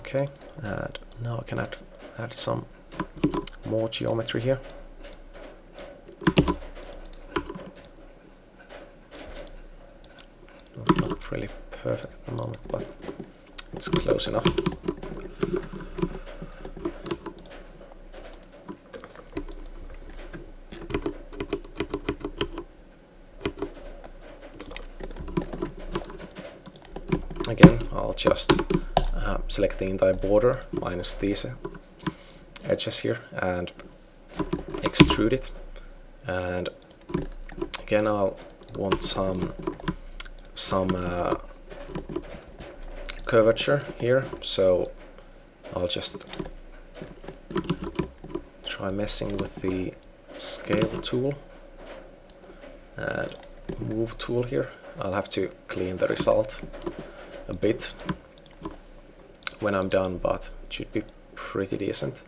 Okay, and now I can add some more geometry here. Not really perfect at the moment, but it's close enough. Again, I'll just select the entire border minus these edges here and extrude it. And again, I'll want some curvature here, so I'll just try messing with the scale tool and move tool here. I'll have to clean the result a bit when I'm done, but it should be pretty decent.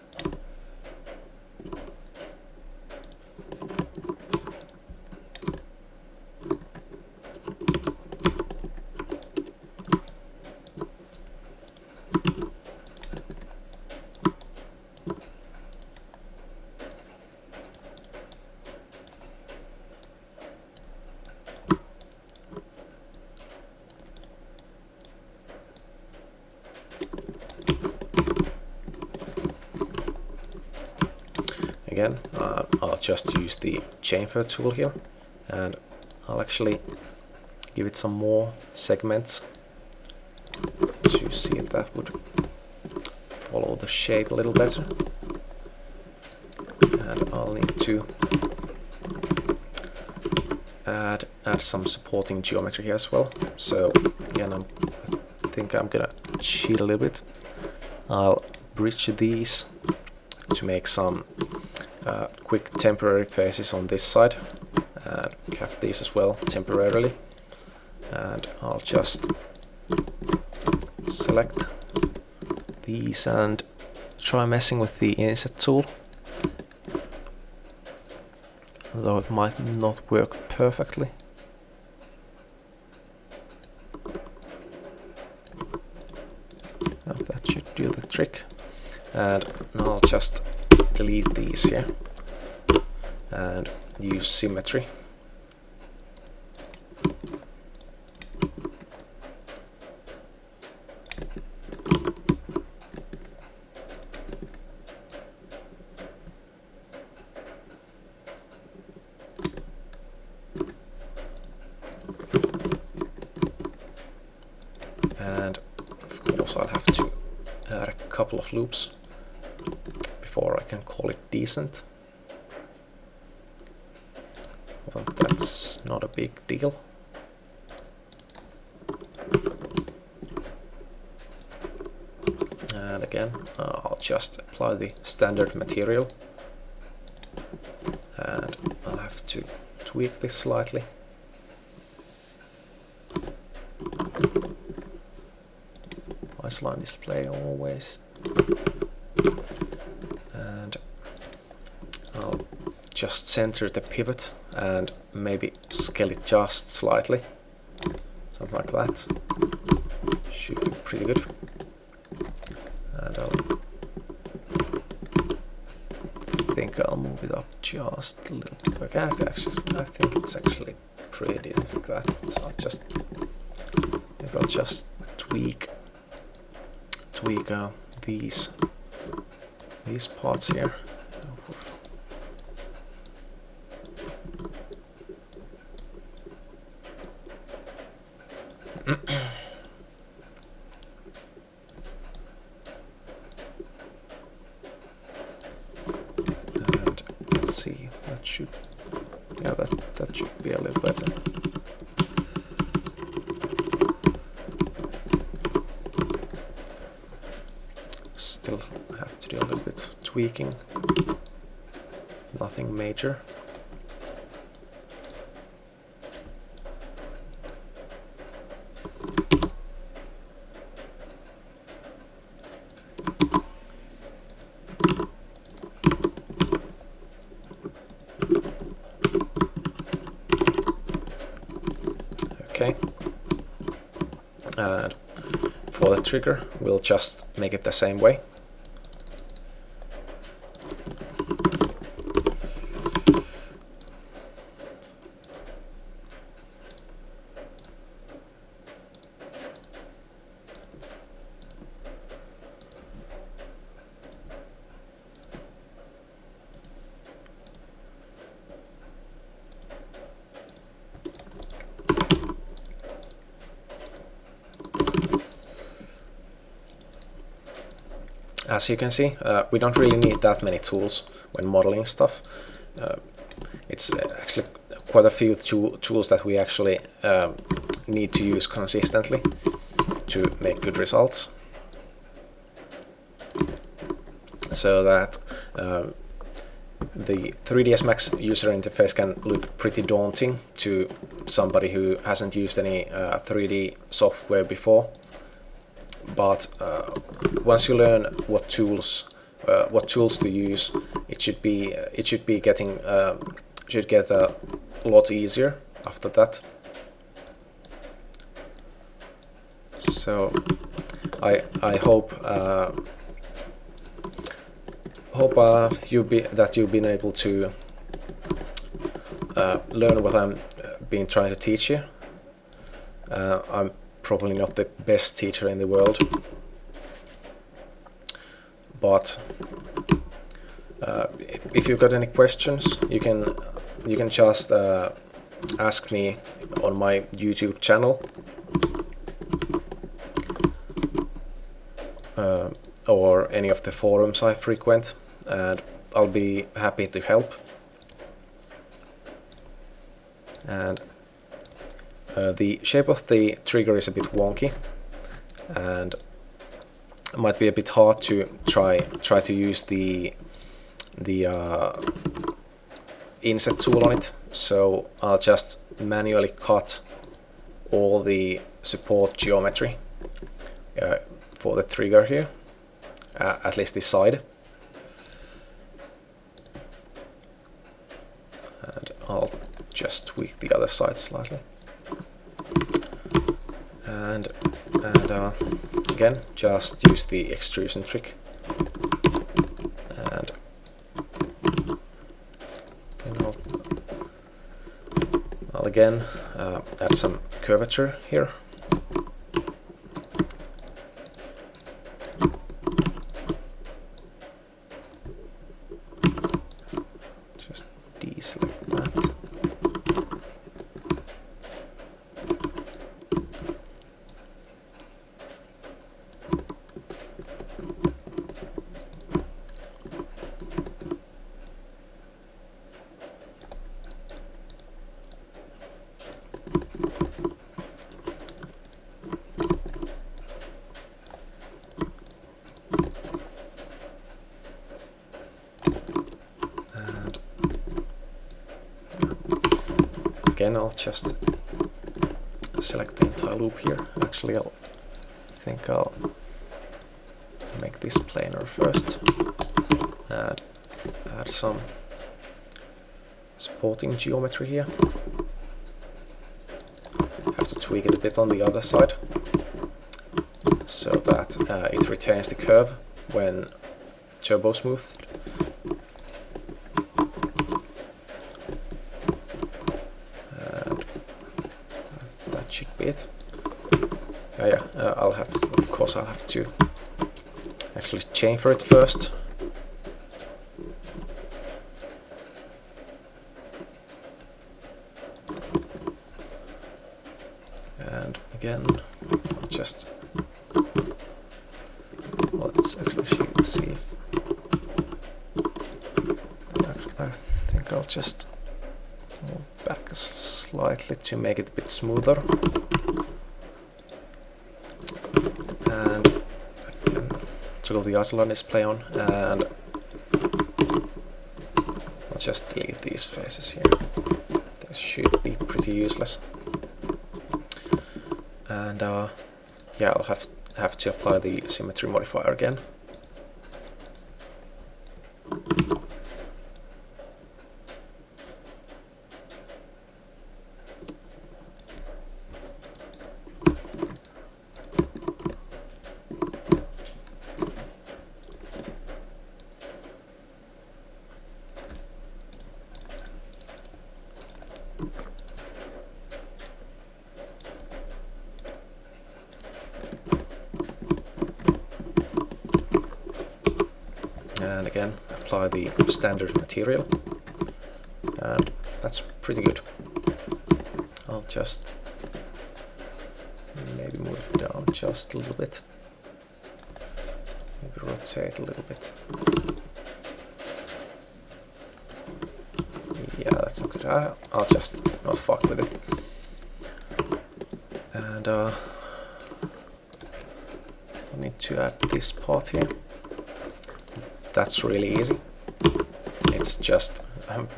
Again, I'll just use the chamfer tool here, and I'll actually give it some more segments to see if that would follow the shape a little better. And I'll need to add some supporting geometry here as well. So again, I think I'm gonna cheat a little bit. I'll bridge these to make some quick temporary faces on this side, and cap these as well temporarily. And I'll just select these and try messing with the inset tool, though it might not work perfectly. do the trick. And I'll just delete these here and use symmetry. And of course I'll have to add a couple of loops before I can call it decent. Well, that's not a big deal. And again, I'll just apply the standard material. And I'll have to tweak this slightly. Line display always, and I'll just center the pivot and maybe scale it just slightly, something like that. Should be pretty good. And I think I'll move it up just a little bit. Okay, I think it's actually pretty decent like that. So I'll just tweak these parts here. And let's see, that should be a little better. Still have to do a little bit of tweaking, nothing major. Okay, and for the trigger we'll just make it the same way. As you can see, we don't really need that many tools when modeling stuff. It's actually quite a few tools that we actually need to use consistently to make good results. So that the 3ds Max user interface can look pretty daunting to somebody who hasn't used any 3D software before. But once you learn what tools to use, it should get a lot easier after that. So I hope that you've been able to learn what I'm been trying to teach you. I'm probably not the best teacher in the world, but if you've got any questions, you can just ask me on my YouTube channel, or any of the forums I frequent, and I'll be happy to help. And the shape of the trigger is a bit wonky, and it might be a bit hard to try to use the inset tool on it. So I'll just manually cut all the support geometry for the trigger here, at least this side. And I'll just tweak the other side slightly. And again, just use the extrusion trick. And I'll again add some curvature here. Just deselect that. Again, I'll just select the entire loop here. Actually, I think I'll make this planar first and add some supporting geometry here. Have to tweak it a bit on the other side so that it retains the curve when turbo smoothed. Should be it. I'll have, of course, I'll have to actually chamfer it first. And again, just let's actually see if I think I'll just move back slightly to make it a bit smoother. And again, toggle the isoline display on, and I'll just delete these faces here. They should be pretty useless. And yeah, I'll have to apply the symmetry modifier again. And again, apply the standard material, and that's pretty good. I'll just maybe move it down just a little bit, maybe rotate a little bit. Yeah, that's not good. I'll just not fuck with it. And I need to add this part here. That's really easy. It's just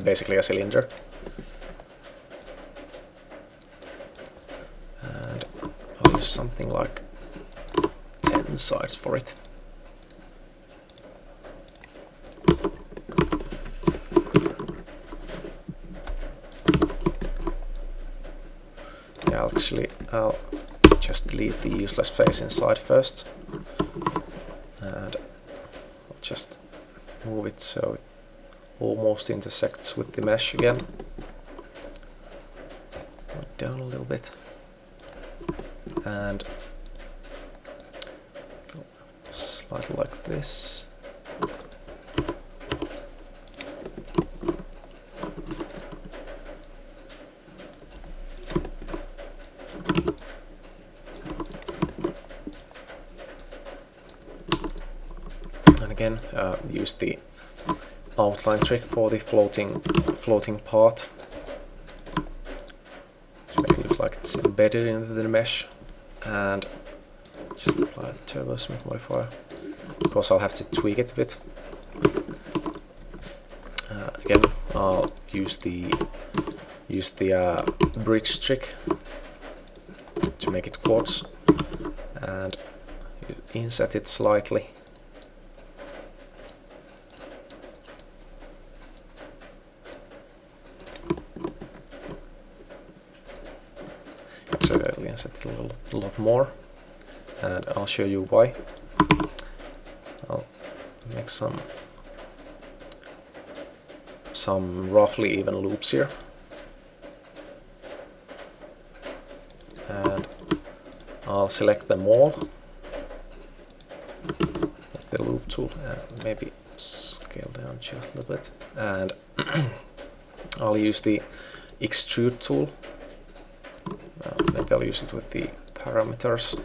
basically a cylinder. And I'll use something like 10 sides for it. Yeah, I'll just delete the useless face inside first. And I'll just move it so it almost intersects with the mesh again. Go down a little bit and go slightly like this. And again, use the outline trick for the floating part to make it look like it's embedded into the mesh, and just apply the turbo smooth modifier. Of course, I'll have to tweak it a bit. Again, I'll use the bridge trick to make it quartz, and inset it slightly. Actually, I'll inset it a lot more. and I'll show you why. I'll make some roughly even loops here, and I'll select them all with the loop tool, maybe scale down just a little bit, and I'll use the extrude tool. Maybe I'll use it with the parameters.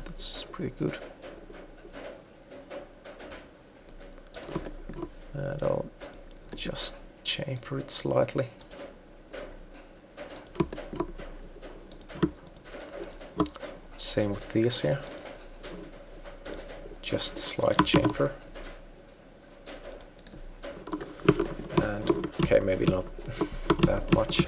That's pretty good. And I'll just chamfer it slightly. Same with these here. Just slight chamfer. And okay, maybe not that much.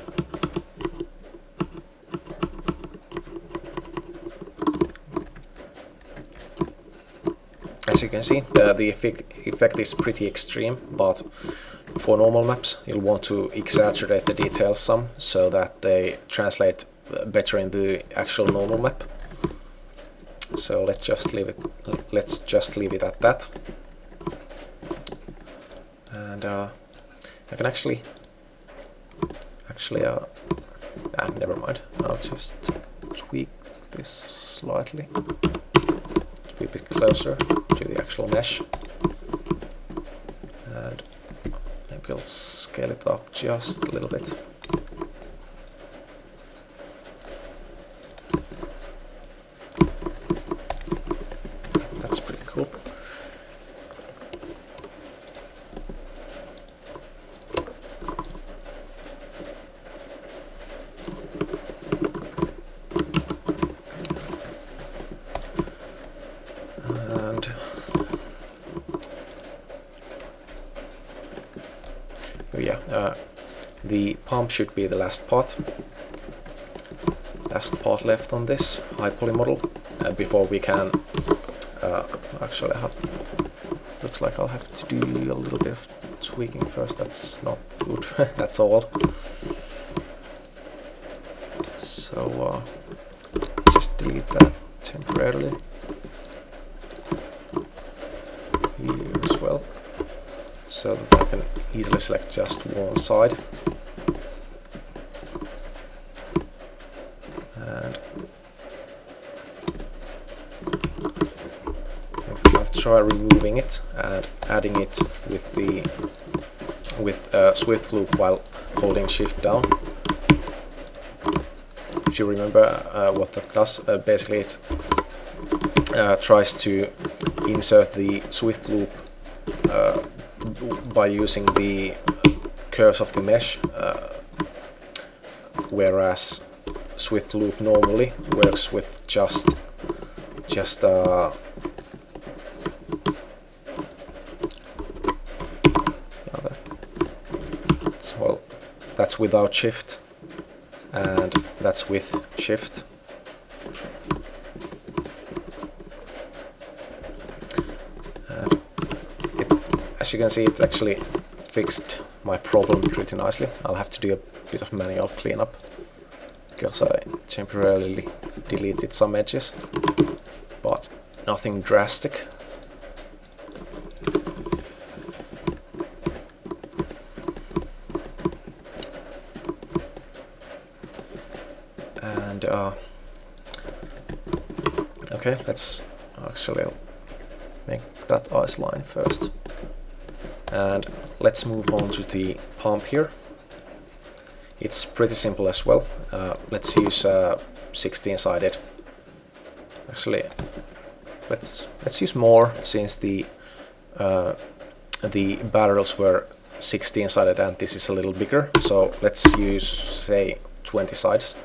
As you can see, the effect is pretty extreme, but for normal maps you'll want to exaggerate the details some so that they translate better in the actual normal map. So let's just leave it at that. And I can actually never mind. I'll just tweak this slightly to be a bit closer to the actual mesh, and maybe I'll scale it up just a little bit. That's pretty cool. And oh yeah, the pump should be the last part left on this high poly model before we can actually looks like I'll have to do a little bit of tweaking first. That's not good. That's all. So just delete that temporarily here as well, so that I can easily select just one side. And I'll try removing it and adding it with swift loop while holding shift down. If you remember what that does, basically it tries to insert the swift loop by using the curves of the mesh, whereas swift loop normally works with just well, that's without shift, and that's with shift. And as you can see, it actually fixed my problem pretty nicely. I'll have to do a bit of manual cleanup because I temporarily deleted some edges, but nothing drastic. And okay, let's actually make that ice line first, and let's move on to the pump here. It's pretty simple as well. Let's use 16-sided. Actually, let's use more, since the barrels were 16-sided and this is a little bigger. So let's use, say, 20 sides.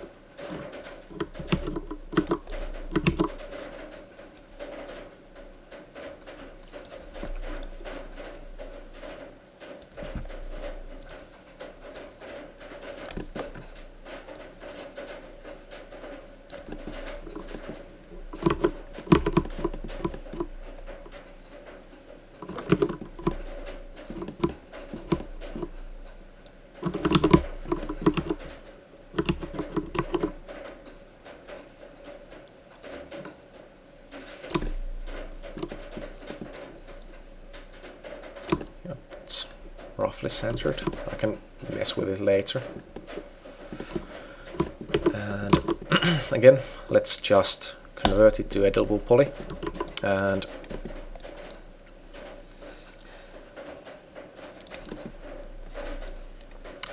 perfectly centered. I can mess with it later. And again, let's just convert it to editable poly and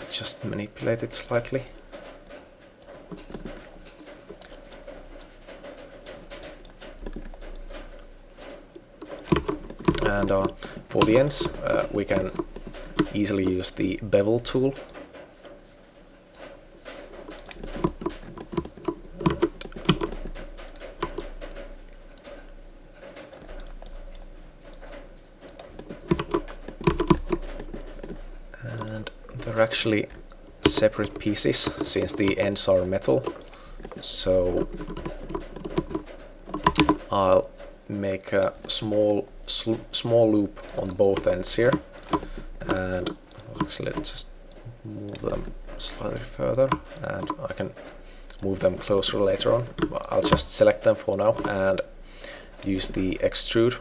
just manipulate it slightly. And for the ends, we can easily use the bevel tool. And they're actually separate pieces since the ends are metal. So I'll make a small loop on both ends here, and actually let's just move them slightly further, and I can move them closer later on. But I'll just select them for now and use the extrude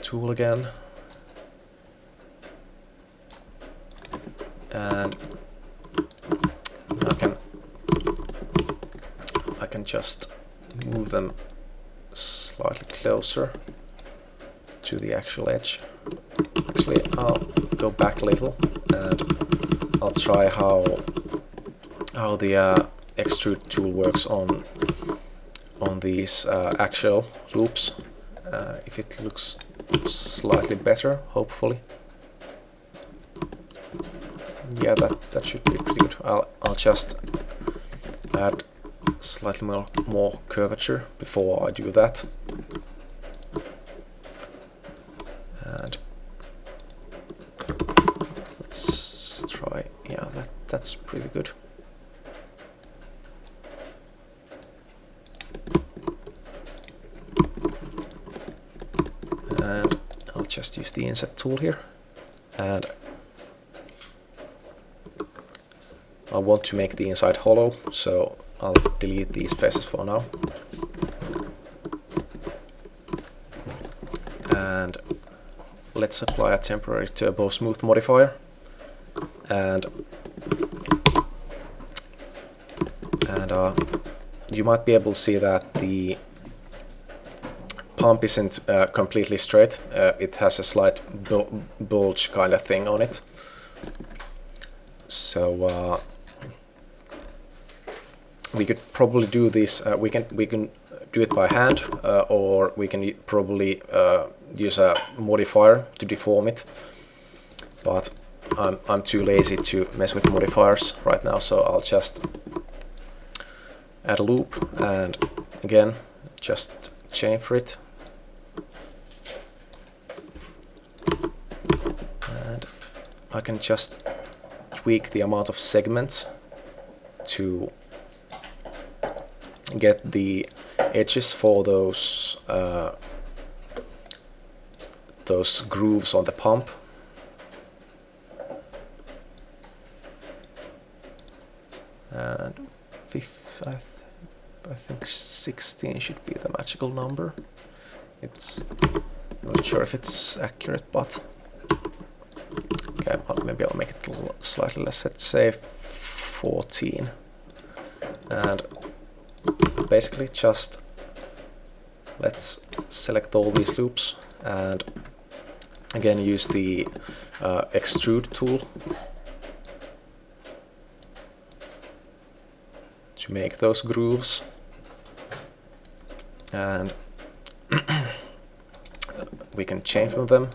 tool again, and I can just move them slightly closer to the actual edge. Actually, I'll go back a little and I'll try how the extrude tool works on these actual loops. If it looks slightly better, hopefully. Yeah, that should be pretty good. I'll just add slightly more curvature before I do that. And let's try, yeah, that's pretty good. And I'll just use the inset tool here, and I want to make the inside hollow, so I'll delete these faces for now. And let's apply a temporary turbo smooth modifier. And you might be able to see that the pump isn't completely straight. It has a slight bulge kind of thing on it. So we could probably do this. We can do it by hand, or we can probably use a modifier to deform it. But I'm too lazy to mess with modifiers right now, so I'll just add a loop and again just chamfer it. And I can just tweak the amount of segments to get the edges for those grooves on the pump. And I think 16 should be the magical number. I'm not sure if it's accurate, but okay, maybe I'll make it slightly less. Let's say 14. And basically just let's select all these loops and again use the extrude tool to make those grooves, and we can change them.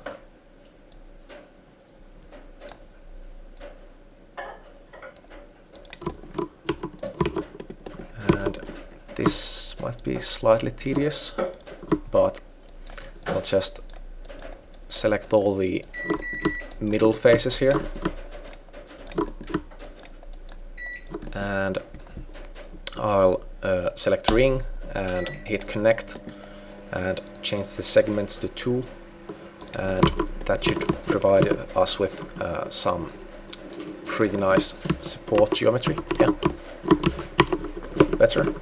And this might be slightly tedious, but I'll just select all the middle faces here, and I'll select ring and hit connect and change the segments to 2, and that should provide us with some pretty nice support geometry. Yeah, better.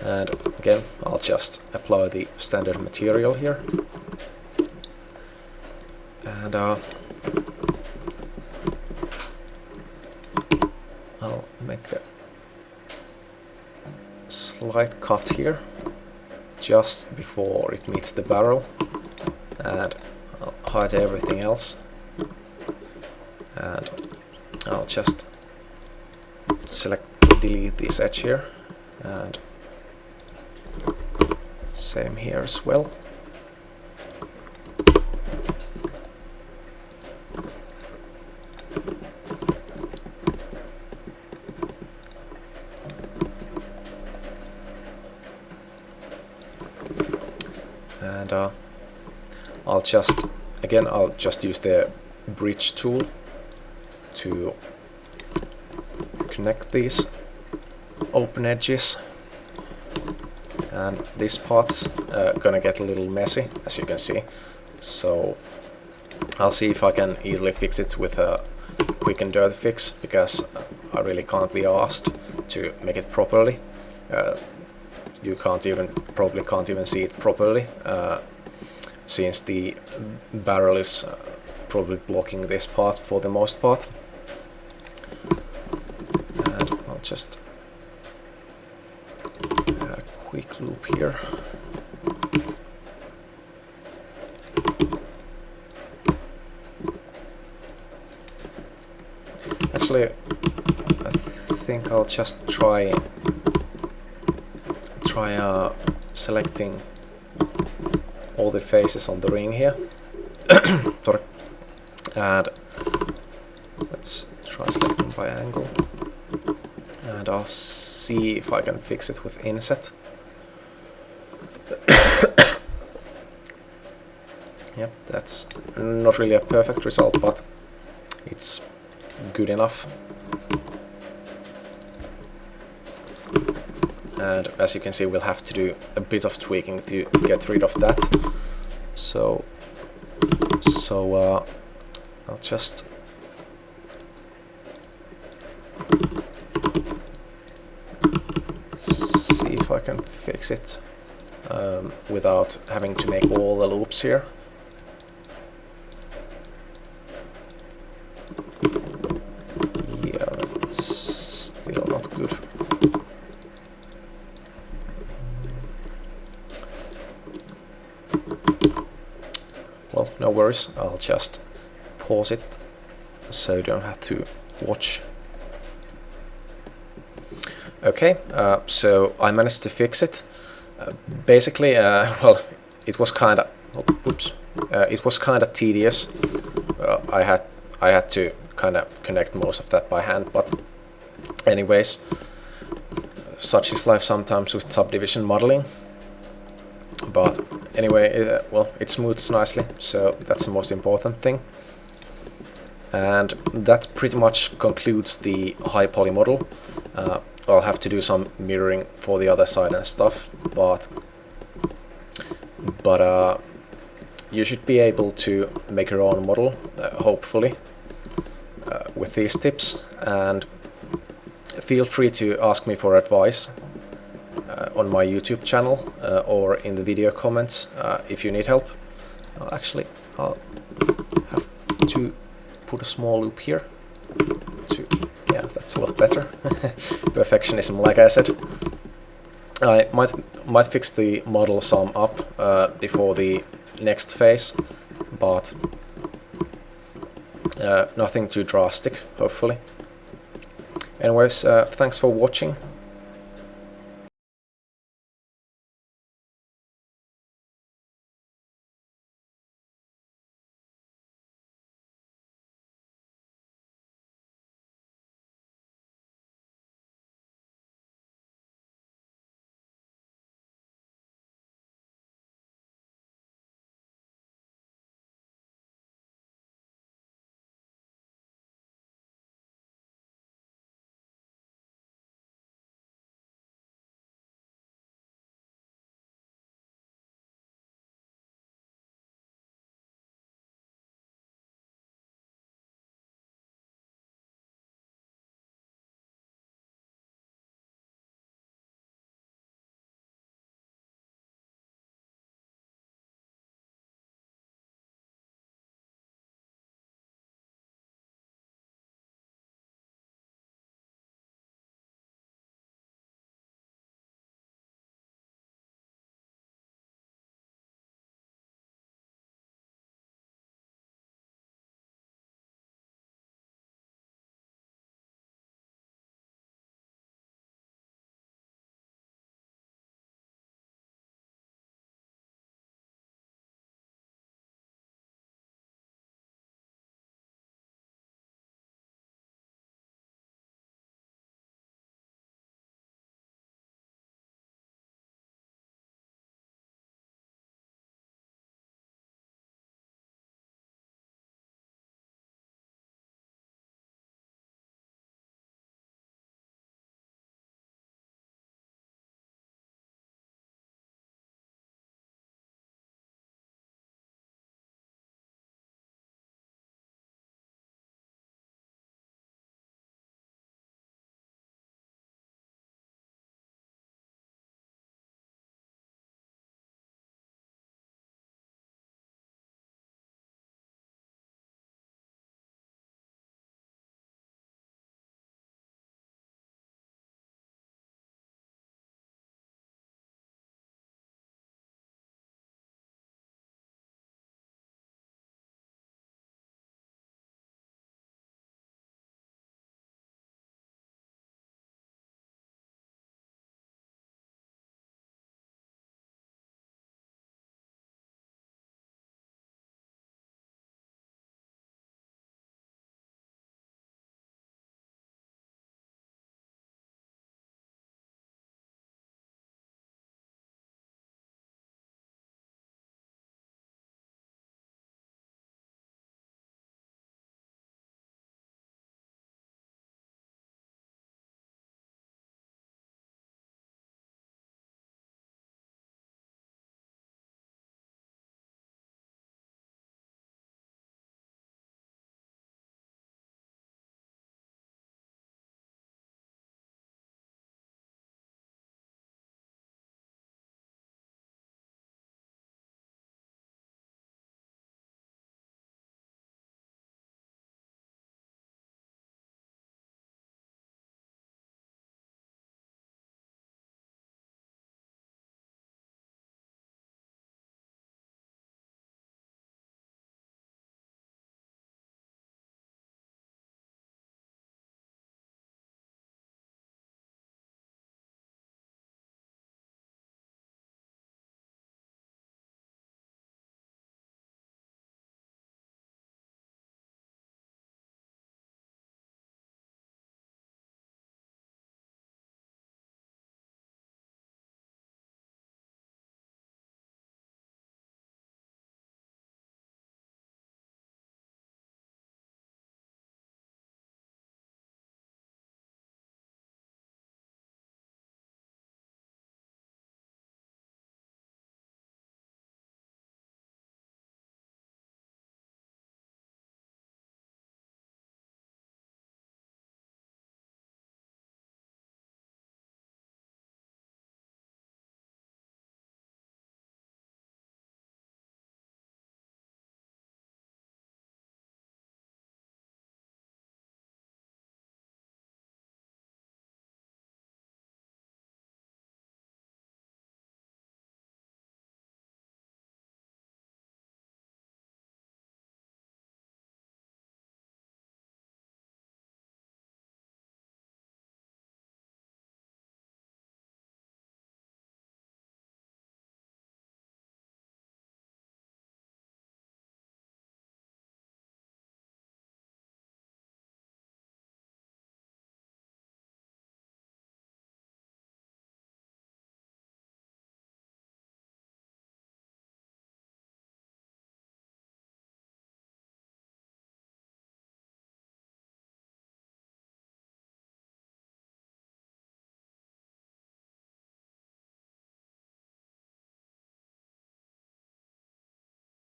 And again, I'll just apply the standard material here. And I'll make a slight cut here just before it meets the barrel, and I'll hide everything else, and I'll just delete this edge here, and same here as well. And I'll just use the bridge tool to connect these open edges, and this part's gonna get a little messy, as you can see, so I'll see if I can easily fix it with a quick and dirty fix, because I really can't be asked to make it properly. You probably can't even see it properly, since the barrel is probably blocking this part for the most part. And I'll just add a quick loop here. Actually, I think I'll just try selecting all the faces on the ring here. Sorry. And let's try selecting by angle, and I'll see if I can fix it with inset. Yep, that's not really a perfect result, but it's good enough. And as you can see, we'll have to do a bit of tweaking to get rid of that. So I'll just see if I can fix it without having to make all the loops here. Yeah, that's still not good. Well, no worries, I'll just pause it so you don't have to watch. Okay, so I managed to fix it. Basically, well, it was kind of tedious. I had to kind of connect most of that by hand, but anyways, such is life sometimes with subdivision modeling. But anyway, well, it smooths nicely, so that's the most important thing. And that pretty much concludes the high poly model. I'll have to do some mirroring for the other side and stuff, but you should be able to make your own model, hopefully, with these tips. And feel free to ask me for advice on my YouTube channel or in the video comments if you need help. I'll have to put a small loop here. Yeah, that's a lot better. Perfectionism, like I said. I might fix the model some up before the next phase, but nothing too drastic, hopefully. Anyways, thanks for watching.